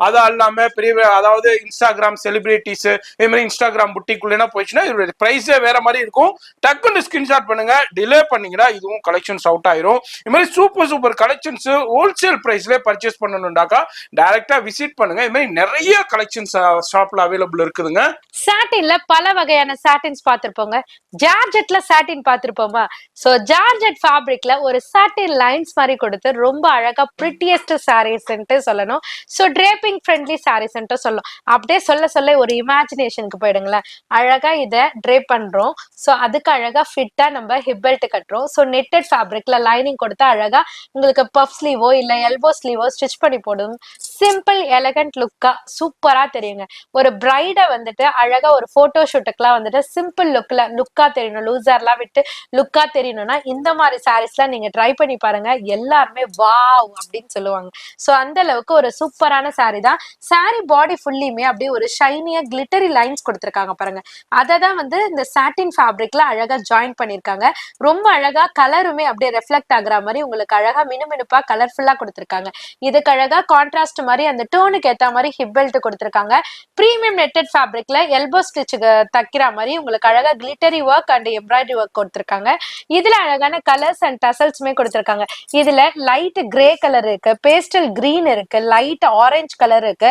அது இல்லாம பெரிய அதாவது இன்ஸ்டாகிராம் செலிபிரிட்டிஸ் இதே மாதிரி இன்ஸ்டாகிராம் புட்டிக்குள்ளேனா போயிடுச்சுன்னா இதோட பிரைஸே வேற மாதிரி இருக்கும். டக்குன்னு ஸ்கிரீன்ஷாட் பண்ணுங்க. டிலே பண்ணீங்கன்னா இதுவும் கலெக்ஷன்ஸ் அவுட் ஆயிரும். இது மாதிரி சூப்பர் சூப்பர் கலெக்ஷன்ஸ் ஹோல்சேல் பிரைஸ்ல பர்ச்சேஸ் பண்ணணும்டாக்கா டைரக்டா விசிட் பண்ணுங்க. இது மாதிரி நிறைய கலெக்ஷன்ஸ் ஷாப்ல அவைலபிள் இருக்குதுங்க. சாட்டின்ல பல வகையான சாட்டின்ஸ் பார்த்திருப்போங்க. ஜார்ஜெட்ல சாட்டின் பார்த்திருப்போமா? சோ ஜார்ஜெட் ஃபேப்ரிக்ல ஒரு சாட்டின் லைன்ஸ் மாதிரி கொடுத்து ரொம்ப அழகா பிரிட்டியஸ்ட் சாரீஸ்ன்ட்டு சொல்லணும். சோ டிரேப்பிங் ஃப்ரெண்ட்லி சாரீஸ்ன்ட்டு சொல்லணும். அப்படியே சொல்ல சொல்ல ஒரு இமேஜினேஷனுக்கு போயிடுங்களேன். அழகா இத ட்ரேப் பண்றோம். சோ அதுக்கு அழகா ஃபிட்டா நம்ம ஹிப் பெல்ட் கட்டுறோம். சோ நெட்டட் ஃபேப்ரிக்ல லைனிங் கொடுத்து அழகா உங்களுக்கு பஃப் ஸ்லீவோ இல்ல எல்போ ஸ்லீவோ ஸ்டிச் பண்ணி போடும். சிம்பிள் எலகண்ட் லுக்கா சூப்பரா தெரியுங்க. ஒரு பிரைட வந்துட்டு அழகா ஒரு போட்டோ ஷூட்டுக்குலாம் வந்துட்டு சிம்பிள் லுக்கா தெரியணும், லூசர்லாம் விட்டு லுக்கா தெரியணும்னா இந்த மாதிரி சாரீஸ்லாம் நீங்க ட்ரை பண்ணி பாருங்க. எல்லாருமே வாவ் அப்படின்னு சொல்லுவாங்க. சோ அந்த அளவுக்கு ஒரு சூப்பரான சாரி தான். சாரி பாடி ஃபுல்லியுமே அப்படியே ஒரு ஷைனியா கிளிட்டரி லைன்ஸ் கொடுத்திருக்காங்க பாருங்க. அததான் வந்து இந்த சாட்டின் ஃபேப்ரிக்ல அழகா ஜாயின் பண்ணிருக்காங்க. ரொம்ப அழகா கலருமே அப்படியே ரெஃப்ளெக்ட் ஆகுற மாதிரி உங்களுக்கு அழகா மினுமினுப்பா கலர்ஃபுல்லா கொடுத்திருக்காங்க. இதுக்கு அழகா கான்ட்ராஸ்ட் மாதிரி அந்த டோனுக்கு ஏத்த மாதிரி ஹிப் பெல்ட் கொடுத்திருக்காங்க. பிரீமியம் நெட்டட் ஃபேப்ரிக்ல எல்போ ஸ்டிச்சுக்கு தைக்கிற மாதிரி உங்களுக்கு அழகா glittery work and embroidery work கொடுத்திருக்காங்க. இதுல அழகான கலர்ஸ் அண்ட் டசல்ஸ்மே கொடுத்திருக்காங்க. இதுல லைட் கிரே கலர் இருக்கு, பேஸ்டல் கிரீன் இருக்கு, லைட் ஆரஞ்சு கலர் இருக்கு,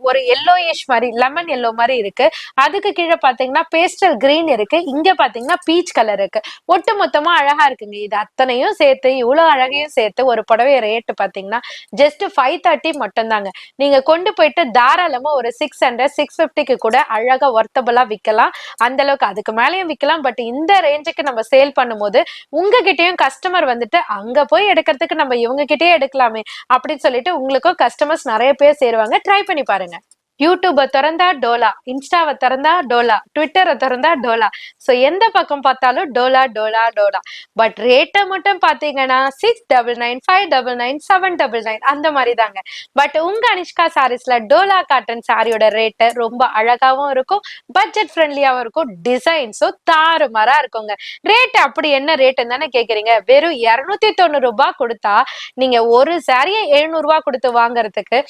ஒரு எல்லோயிஷ் மாதிரி லெமன் எல்லோ மாதிரி இருக்கு. அதுக்கு கீழே பாத்தீங்கன்னா பேஸ்டல் கிரீன் இருக்கு. இங்க பாத்தீங்கன்னா பீச் கலர் இருக்கு. ஒட்டு மொத்தமா அழகா இருக்குங்க. இது அத்தனையும் சேர்த்து இவ்வளவு அழகையும் சேர்த்து ஒரு புடவை ரேட்டு பாத்தீங்கன்னா ஜஸ்ட் 530 மட்டும் தாங்க. நீங்க கொண்டு போயிட்டு தாராளமா ஒரு 600 650க்கு கூட அழகா ஒர்த்தபிளா விற்கலாம். அந்த அளவுக்கு அதுக்கு மேலேயும் விற்கலாம். பட் இந்த ரேஞ்சுக்கு நம்ம சேல் பண்ணும்போது உங்ககிட்டயும் கஸ்டமர் வந்துட்டு அங்க போய் எடுக்கிறதுக்கு நம்ம இவங்க கிட்டயே எடுக்கலாமே அப்படின்னு சொல்லிட்டு உங்களுக்கும் கஸ்டமர்ஸ் நிறைய பேர் சேருவாங்க. ட்ரை பண்ணி பாருங்க. யூடியூபை திறந்தா டோலா, இன்ஸ்டாவை திறந்தா டோலா, ட்விட்டரை திறந்தா டோலா. சோ எந்த பக்கம் பார்த்தாலும் டோலா டோலா டோலா. பட் ரேட்டை மட்டும் பாத்தீங்கன்னா 699 599 799 அந்த மாதிரி தாங்க. பட் உங்க அனிஷ்கா சாரீஸ்ல டோலா காட்டன் சாரியோட ரேட்டு ரொம்ப அழகாவும் இருக்கும், பட்ஜெட் ஃப்ரெண்ட்லியாவும் இருக்கும், டிசைன்ஸும் தாறுமாறா இருக்குங்க. ரேட் அப்படி என்ன ரேட்டுன்னு தானே கேக்குறீங்க? வெறும் 290 ரூபாய் கொடுத்தா நீங்க ஒரு சாரியை 700 ரூபாய் கொடுத்து வாங்குறதுக்கு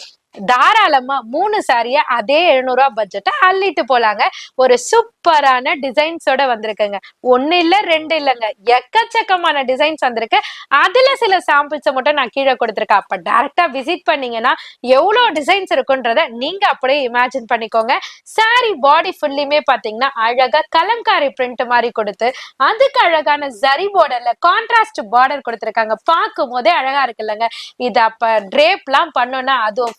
தாராளமா 3 சாரிய அதே 700 ரூபாய் பட்ஜெட்டை அள்ளிட்டு போலாங்க. ஒரு சூப்பரான டிசைன்ஸோட வந்திருக்குங்க. ஒண்ணு இல்ல ரெண்டு இல்லங்க, எக்கச்சக்கமான டிசைன்ஸ் வந்திருக்கு. அதுல சில சாம்பிள்ஸை மட்டும் நான் கீழே கொடுத்திருக்கேன். அப்ப டைரக்டா விசிட் பண்ணீங்கன்னா எவ்வளவு டிசைன்ஸ் இருக்குன்றத நீங்க அப்படியே இமேஜின் பண்ணிக்கோங்க. சாரி பாடி ஃபுல்லியுமே பாத்தீங்கன்னா அழகா கலம்காரி பிரிண்ட் மாதிரி கொடுத்து அதுக்கு அழகான ஜரி பார்டர்ல கான்ட்ராஸ்ட் பார்டர் கொடுத்திருக்காங்க. பார்க்கும் போதே அழகா இருக்குல்லங்க. இது அப்ப ட்ரேப்லாம் பண்ணோம்னா அதுவும்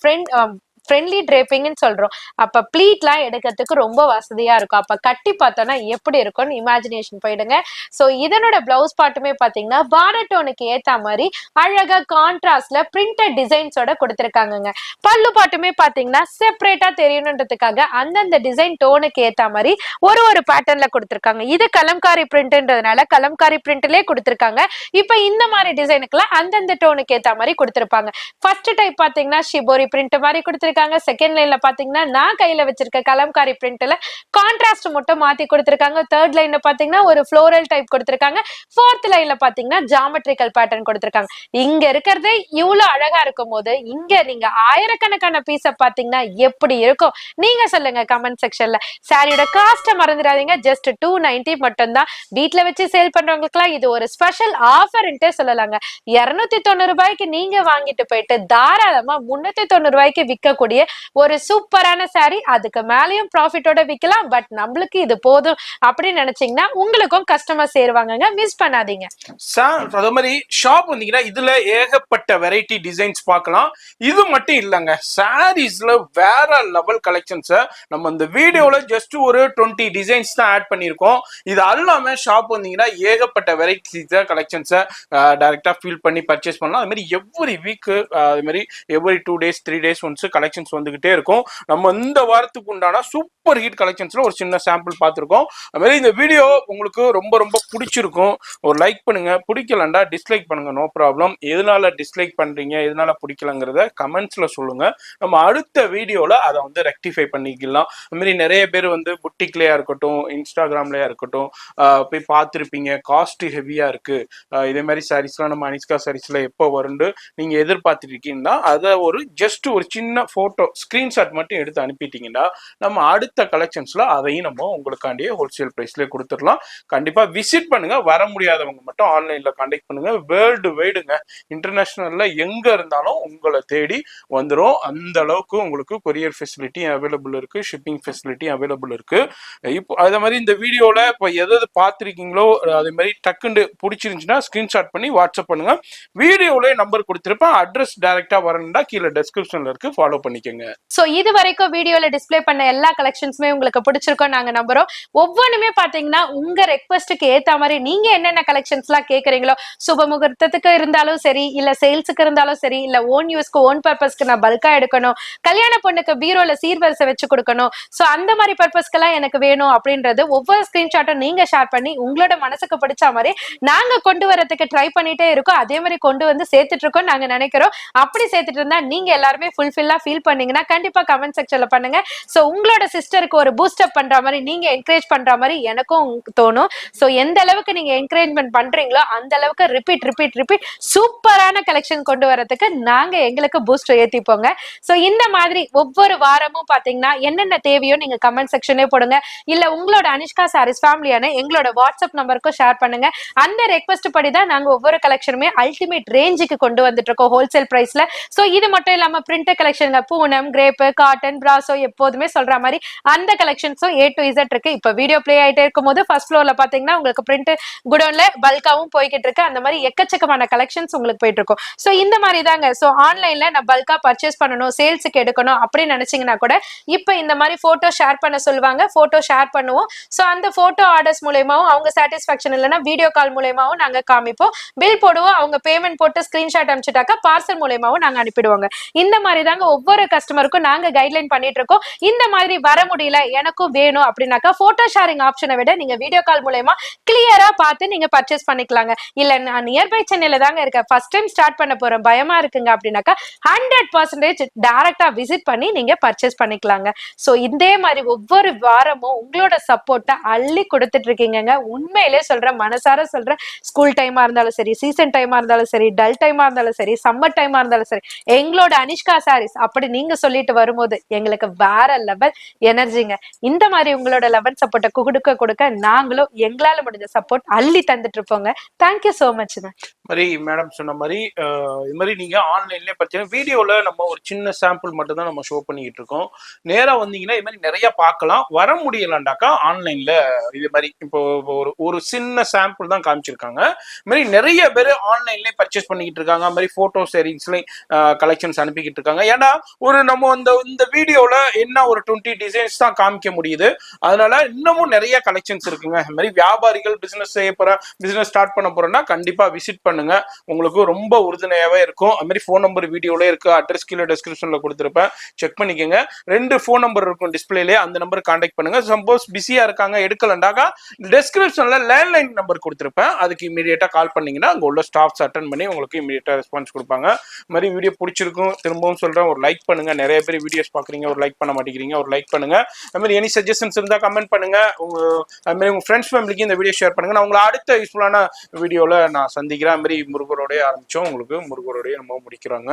ஃப்ரெண்ட்லி ட்ரேப்பிங்னு சொல்றோம். அப்ப ப்ளீட்லாம் எடுக்கிறதுக்கு ரொம்ப வசதியா இருக்கும். அப்ப கட்டி பார்த்தோம்னா எப்படி இருக்கும்னு இமேஜினேஷன் போயிடுங்க. சோ இதனோட பிளவுஸ் பார்ட்டுமே பாத்தீங்கன்னா பார்டர் டோனுக்கு ஏத்த மாதிரி அழகா கான்ட்ராஸ்ட்ல பிரிண்டட் டிசைன்ஸோட கொடுத்திருக்காங்க. பல்லு பாட்டுமே பாத்தீங்கன்னா செப்பரேட்டா தெரியணுன்றதுக்காக அந்தந்த டிசைன் டோனுக்கு ஏத்த மாதிரி ஒரு ஒரு பேட்டர்ன்ல கொடுத்திருக்காங்க. இது கலம்காரி பிரிண்ட்ன்றதுனால கலம்காரி பிரிண்ட்லயே கொடுத்திருக்காங்க. இப்ப இந்த மாதிரி டிசைனுக்குலாம் அந்தந்த டோனுக்கு ஏத்த மாதிரி கொடுத்திருப்பாங்க. ஃபர்ஸ்ட் டைப் பாத்தீங்கன்னா ஷிபோரி பிரிண்ட் மாதிரி கொடுத்திருக்காங்க. கொடுத்திருக்காங்க. செகண்ட் லைன்ல பாத்தீங்கன்னா நான் கையில வச்சிருக்க கலம்காரி பிரிண்ட்ல கான்ட்ராஸ்ட் மட்டும் மாத்தி கொடுத்திருக்காங்க. தேர்ட் லைன்ல பாத்தீங்கன்னா ஒரு ஃப்ளோரல் டைப் கொடுத்திருக்காங்க. ஃபோர்த் லைன்ல பாத்தீங்கன்னா ஜாமெட்ரிக்கல் பேட்டர்ன் கொடுத்திருக்காங்க. இங்க இருக்கிறது இவ்வளவு அழகா இருக்கும் போது இங்க நீங்க ஆயிரக்கணக்கான பீஸ பாத்தீங்கன்னா எப்படி இருக்கும் நீங்க சொல்லுங்க கமெண்ட் செக்ஷன்ல. சாரியோட காஸ்ட மறந்துடாதீங்க. ஜஸ்ட் 290 மட்டும் தான். வீட்ல வச்சு சேல் பண்றவங்களுக்குலாம் இது ஒரு ஸ்பெஷல் ஆஃபர்ன்ட்டே சொல்லலாங்க. 290 ரூபாய்க்கு நீங்க வாங்கிட்டு போயிட்டு தாராளமா 390 ரூபாய்க்கு விற்கக்கூடிய ஒரு சூப்பரான சாரி. அதுக்கு மேலயும் ப்ராஃபிட்டோட விற்கலாம். பட் நம்மளுக்கு இது போதும் அப்படின்னு நினைச்சீங்கன்னா உங்களுக்கும் கஸ்டமர் சேருவாங்கங்க. மிஸ் பண்ணாதீங்க. அதே மாதிரி ஷாப் வந்தீங்கன்னா இதுல ஏகப்பட்ட வெரைட்டி டிசைன்ஸ் பார்க்கலாம். இது மட்டும் இல்லைங்க, சாரீஸ்ல வேற லெவல் கலெக்ஷன்ஸை நம்ம இந்த வீடியோல ஜஸ்ட் ஒரு 20 டிசைன்ஸ் தான் ஆட் பண்ணியிருக்கோம். இது அல்லாம ஷாப் வந்தீங்கன்னா ஏகப்பட்ட வெரைட்டிஸ் கலெக்ஷன்ஸை டைரக்டா ஃபீல் பண்ணி பர்ச்சேஸ் பண்ணலாம். அது மாதிரி எவ்ரி வீக், அது மாதிரி every 2 days 3 days once collections வந்துகிட்டே இருக்கும். நம்ம இந்த வாரத்துக்கு உண்டான சூப்பர் ஹிட் கலெக்ஷன்ஸ்ல ஒரு சின்ன சாம்பிள் பார்த்துருக்கோம். அது மாதிரி இந்த வீடியோ உங்களுக்கு ரொம்ப ரொம்ப பிடிச்சிருக்கும். ஒரு லைக் பண்ணுங்க, பிடிக்கலண்டா டிஸ்லைக் பண்ணுங்க, நோ ப்ராப்ளம். எதனால டிஸ்லைக் பண்றீங்க, எதனால பிடிக்கலங்கிறத கமெண்ட்ஸ்ல சொல்லுங்க. நம்ம அடுத்த வீடியோல அதை வந்து ரெக்டிஃபை பண்ணிக்கலாம். அது மாதிரி நிறைய பேர் வந்து புட்டிக்லயா இருக்கட்டும், இன்ஸ்டாகிராம்லயா இருக்கட்டும் போய் பார்த்துருப்பீங்க. காஸ்ட் ஹெவியா இருக்கு, இதே மாதிரி சாரீஸ்லாம் நம்ம அனிஷ்கா சாரீஸ்ல எப்போ வருண்டு நீங்க எதிர்பார்த்துட்டு இருக்கீங்கன்னா அதை ஒரு ஜஸ்ட் ஒரு சின்ன போட்டோ ஸ்கிரீன்ஷாட் மட்டும் எடுத்து அனுப்பிட்டீங்கன்னா நம்ம அடுத்த கலெக்ஷன்ஸ்ல அதையும் நம்ம உங்களுக்காண்டியே ஹோல்சேல் பிரைஸ்ல கொடுத்துடலாம். கண்டிப்பா விசிட் பண்ணுங்க. வர முடியாதவங்க மட்டும் ஆன்லைன்ல கான்டாக்ட் பண்ணுங்க. வேர்ல்டு வைடுங்க, இன்டர்நேஷனல்ல எங்க இருந்தாலும் உங்களை தேடி வந்துடும். அந்த அளவுக்கு உங்களுக்கு கொரியர் ஃபெசிலிட்டி அவைலபிள் இருக்கு, ஷிப்பிங் ஃபெசிலிட்டி அவைலபிள் இருக்கு. இப்போ அதே மாதிரி இந்த வீடியோல இப்போ எதாவது பார்த்துருக்கீங்களோ அதே மாதிரி டக்குண்டு பிடிச்சிருந்துச்சுன்னா ஸ்கிரீன்ஷாட் பண்ணி வாட்ஸ்அப் பண்ணுங்க. வீடியோல நம்பர் கொடுத்துருப்பேன். அட்ரஸ் டைரக்டா வரணும்னா கீழே டெஸ்கிரிப்ஷன்ல இருக்கு, ஃபாலோ பண்ணிக்கோங்க. சோ இது வரைக்கும் வீடியோல டிஸ்ப்ளே பண்ண எல்லா கலெக்ஷன்ஸுமே உங்களுக்கு பிடிச்சிருக்கும் நாங்க நம்புறோம். ஒவ்வொன்றுமே பாத்தீங்கன்னா உங்க ரெக்வஸ்ட்டுக்கு ஏத்த மாதிரி நீங்க என்னென்ன கலெக்ஷன்ஸ் எல்லாம் கேக்குறீங்களோ, சுப முகூர்த்தத்துக்கு இருந்தாலும் சரி, இல்ல சேல்ஸுக்கு இருந்தாலும் சரி, இல்ல ஓன் யூஸ்க்கு ஓன் பர்பஸ்க்கு நான் பல்கா எடுக்கணும், கல்யாண பொண்ணுக்கு பீரோல சீர்வரிசை வச்சு கொடுக்கணும், சோ அந்த மாதிரி பர்பஸ்க்கெல்லாம் எனக்கு வேணும் அப்படின்றது ஒவ்வொரு ஸ்கிரீன்ஷாட்டும் நீங்க ஷேர் பண்ணி உங்களோட மனசுக்கு பிடிச்ச மாதிரி நாங்க கொண்டு வரதுக்கு ட்ரை பண்ணிட்டே இருக்கோம். அதே மாதிரி கொண்டு வந்து சேர்த்துட்டு இருக்கோம் நாங்க நினைக்கிறோம். அப்படி சேர்த்துட்டு இருந்தா நீங்க எல்லாருமே ஃபுல்ஃபில்லா ஃபீல் பண்ணீங்கன்னா கண்டிப்பா கமெண்ட் செக்ஷன்ல பண்ணுங்க. சோ உங்களோட சிஸ்டருக்கு ஒரு பூஸ்ட் அப் பண்ற மாதிரி, நீங்க என்கரேஜ் பண்ற மாதிரி எனக்கும் தோணும். சோ எந்த அளவுக்கு நீங்க என்கரேஜ்மெண்ட் பண்றீங்களோ அந்த அளவுக்கு ரிப்பீட் சூப்பரான கலெக்ஷன் கொண்டு வரதுக்கு நாங்க எங்களுக்கு பூஸ்ட் ஏத்திப்போங்க. சோ இந்த மாதிரி ஒவ்வொரு வாரமும் பாத்தீங்கன்னா என்னென்ன தேவையோ நீங்க கமெண்ட் செக்ஷனே போடுங்க. இல்ல உங்களோட அனிஷ்கா சாரீஸ் ஃபேமிலியான எங்களோட வாட்ஸ்அப் நம்பருக்கும் ஷேர் பண்ணுங்க. அந்த ரெக்வஸ்ட் படி தான் நாங்க ஒவ்வொரு கலெக்ஷனுமே அல்டிமேட் ரேஞ்சுக்கு கொண்டு வந்துட்டு இருக்கோம் ஹோல்சேல் பிரைஸ்ல. சோ இது மட்டும் இல்லாம printed collection, Poonam, crepe, cotton, brasso எப்போதுமே சொல்ற மாதிரி அந்த கலெக்ஷன்ஸும் A to Z இருக்கு. இப்ப வீடியோ பிளே ஆயிட்டே இருக்கும் போது ஃபர்ஸ்ட் ஃப்ளோர்ல பாத்தீங்கன்னா உங்களுக்கு பிரிண்ட் குடோன்ல பல்காவும் போய்கிட்டு இருக்கு. அந்த மாதிரி எக்கச்சக்கமான கலெக்ஷன்ஸ் உங்களுக்கு போயிட்டு இருக்கும். சோ இந்த மாதிரி தாங்க. சோ ஆன்லைன்ல நான் பல்கா பர்ச்சேஸ் பண்ணணும், சேல்ஸுக்கு எடுக்கணும் அப்படின்னு நினைச்சீங்கன்னா கூட இப்ப இந்த மாதிரி போட்டோ ஷேர் பண்ண சொல்லுவாங்க. போட்டோ ஷேர் பண்ணுவோம். சோ அந்த போட்டோ ஆர்டர்ஸ் மூலமாவும் அவங்க சாட்டிஸ்பாக்சன் இல்லைன்னா வீடியோ கால் மூலமாவும் நாங்க காமிப்போம், பில் போடுவோம். அவங்க பேமெண்ட் போட்டு ஸ்கிரீன்ஷாட் அனுப்பிச்சுட்டாக்கா பார்சல் மூலமாவும் நாங்க அனுப்பிடுவாங்க. இந்த மாதிரி தாங்க ஒவ்வொரு கஸ்டமருக்கும் நாங்க கைட்லைன் பண்ணிட்டு இருக்கோம். இந்த மாதிரி வர முடியல எனக்கும் வேணும் அப்படின்னாக்கா போட்டோ ஷேரிங் ஆப்ஷனை விட நீங்க வீடியோ கால் மூலமா கிளியரா பார்த்து நீங்க பர்ச்சேஸ் பண்ணிக்கலாங்க. இல்ல நான் நியர்பை சென்னையில தாங்க இருக்கேன், ஃபர்ஸ்ட் டைம் ஸ்டார்ட் பண்ண போறேன், பயமா இருக்குங்க அப்படின்னாக்கா 100% டைரக்டா விசிட் பண்ணி நீங்க பர்ச்சேஸ் பண்ணிக்கலாங்க. சோ இதே மாதிரி ஒவ்வொரு வாரமும் உங்களோட சப்போர்ட்டை அள்ளி கொடுத்துட்டு இருக்கீங்க. உண்மையிலே சொல்றேன், மனசார சொல்றேன். ஸ்கூல் டைமா இருந்தாலும் சரி, சீசன் டைமா இருந்தாலும் சரி, டல் டைமா இருந்தாலும் சரி, சம்மர் டைமா இருந்தாலும் சரி, எங்களோட அனிஷ்கா சாரீஸ் அப்படி நீங்க சொல்லிட்டு வரும்போது எங்களுக்கு வேற லெவல் எனர்ஜிங்க. இந்த மாதிரி உங்களோட லெவல் சப்போர்ட்டை கொடுக்க நாங்களும் எங்களால முடிஞ்ச சப்போர்ட் அள்ளி தந்துட்டு இருப்போங்க. தேங்க்யூ சோ மச்ங்க. மாதிரி மேடம் சொன்ன மாதிரி இது மாதிரி நீங்க ஆன்லைன்லயே பார்த்தீங்கன்னா வீடியோல நம்ம ஒரு சின்ன சாம்பிள் மட்டும் தான் நம்ம ஷோ பண்ணிக்கிட்டு இருக்கோம். நேரா வந்தீங்கன்னா இது மாதிரி நிறைய பார்க்கலாம். வர முடியலண்டாக்கா ஆன்லைன்ல இது மாதிரி இப்போ ஒரு சின்ன சாம்பிள் தான் காமிச்சிருக்காங்க. இது மாதிரி நிறைய பேர் ஆன்லைன்லயே பர்ச்சேஸ் பண்ணிக்கிட்டு இருக்காங்க. அது மாதிரி போட்டோ ஷேரிங்ஸ்லயும் கலெக்ஷன்ஸ் அனுப்பிக்கிட்டு இருக்காங்க. ஏன்னா ஒரு நம்ம இந்த வீடியோல என்ன ஒரு 20 டிசைன்ஸ் டிசைன்ஸ் தான் காமிக்க முடியுது. அதனால இன்னமும் நிறைய கலெக்ஷன்ஸ் இருக்குங்க. இந்த மாதிரி வியாபாரிகள் பிசினஸ் செய்ய போற, பிசினஸ் ஸ்டார்ட் பண்ண போறோம்னா கண்டிப்பா விசிட் பண்ணுங்க. உங்களுக்கு ரொம்ப உறுதுணையாவே இருக்கும். அது மாதிரி ஃபோன் நம்பர் வீடியோல இருக்கு, அட்ரஸ் கீழே டிஸ்கிரிப்ஷன்ல கொடுத்துருப்பேன், செக் பண்ணிக்கோங்க. 2 ஃபோன் நம்பர் இருக்கும் டிஸ்பிளேலே, அந்த நம்பருக்கு கான்டாக்ட் பண்ணுங்க. சப்போஸ் பிஸியா இருக்காங்க எடுக்கலண்டாக்கா டிஸ்கிரிப்ஷன்ல லேண்ட்லைன் நம்பர் கொடுத்துருப்பேன், அதுக்கு இமீடியட்டா கால் பண்ணீங்கன்னா அங்க உள்ள ஸ்டாஃப்ஸ் அட்டன் பண்ணி உங்களுக்கு இமீடியட்டா ரெஸ்பான்ஸ் கொடுப்பாங்க. இந்த மாதிரி வீடியோ பிடிச்சிருக்கும், திரும்பவும் சொல்றேன், ஒரு லைக் பண்ணுங்க. நிறைய பேர் வீடியோஸ் பாக்குறீங்க, ஒரு லைக் பண்ண மாட்டேங்கிறீங்க, ஒரு லைக் பண்ணுங்க. அது மாதிரி எனி சஜஷன்ஸ் இருந்தா கமெண்ட் பண்ணுங்க. அது மாதிரி உங்க ஃப்ரெண்ட்ஸ் ஃபேமிலிக்கு இந்த வீடியோ ஷேர் பண்ணுங்க. நான் உங்களை அடுத்த யூஸ்ஃபுல்லான வீடியோல நான் சந்திக்கிறேன். அது மாதிரி முருகரோடய ஆரம்பிச்சோம், உங்களுக்கு முருகரோடய நம்ம முடிக்கிறாங்க.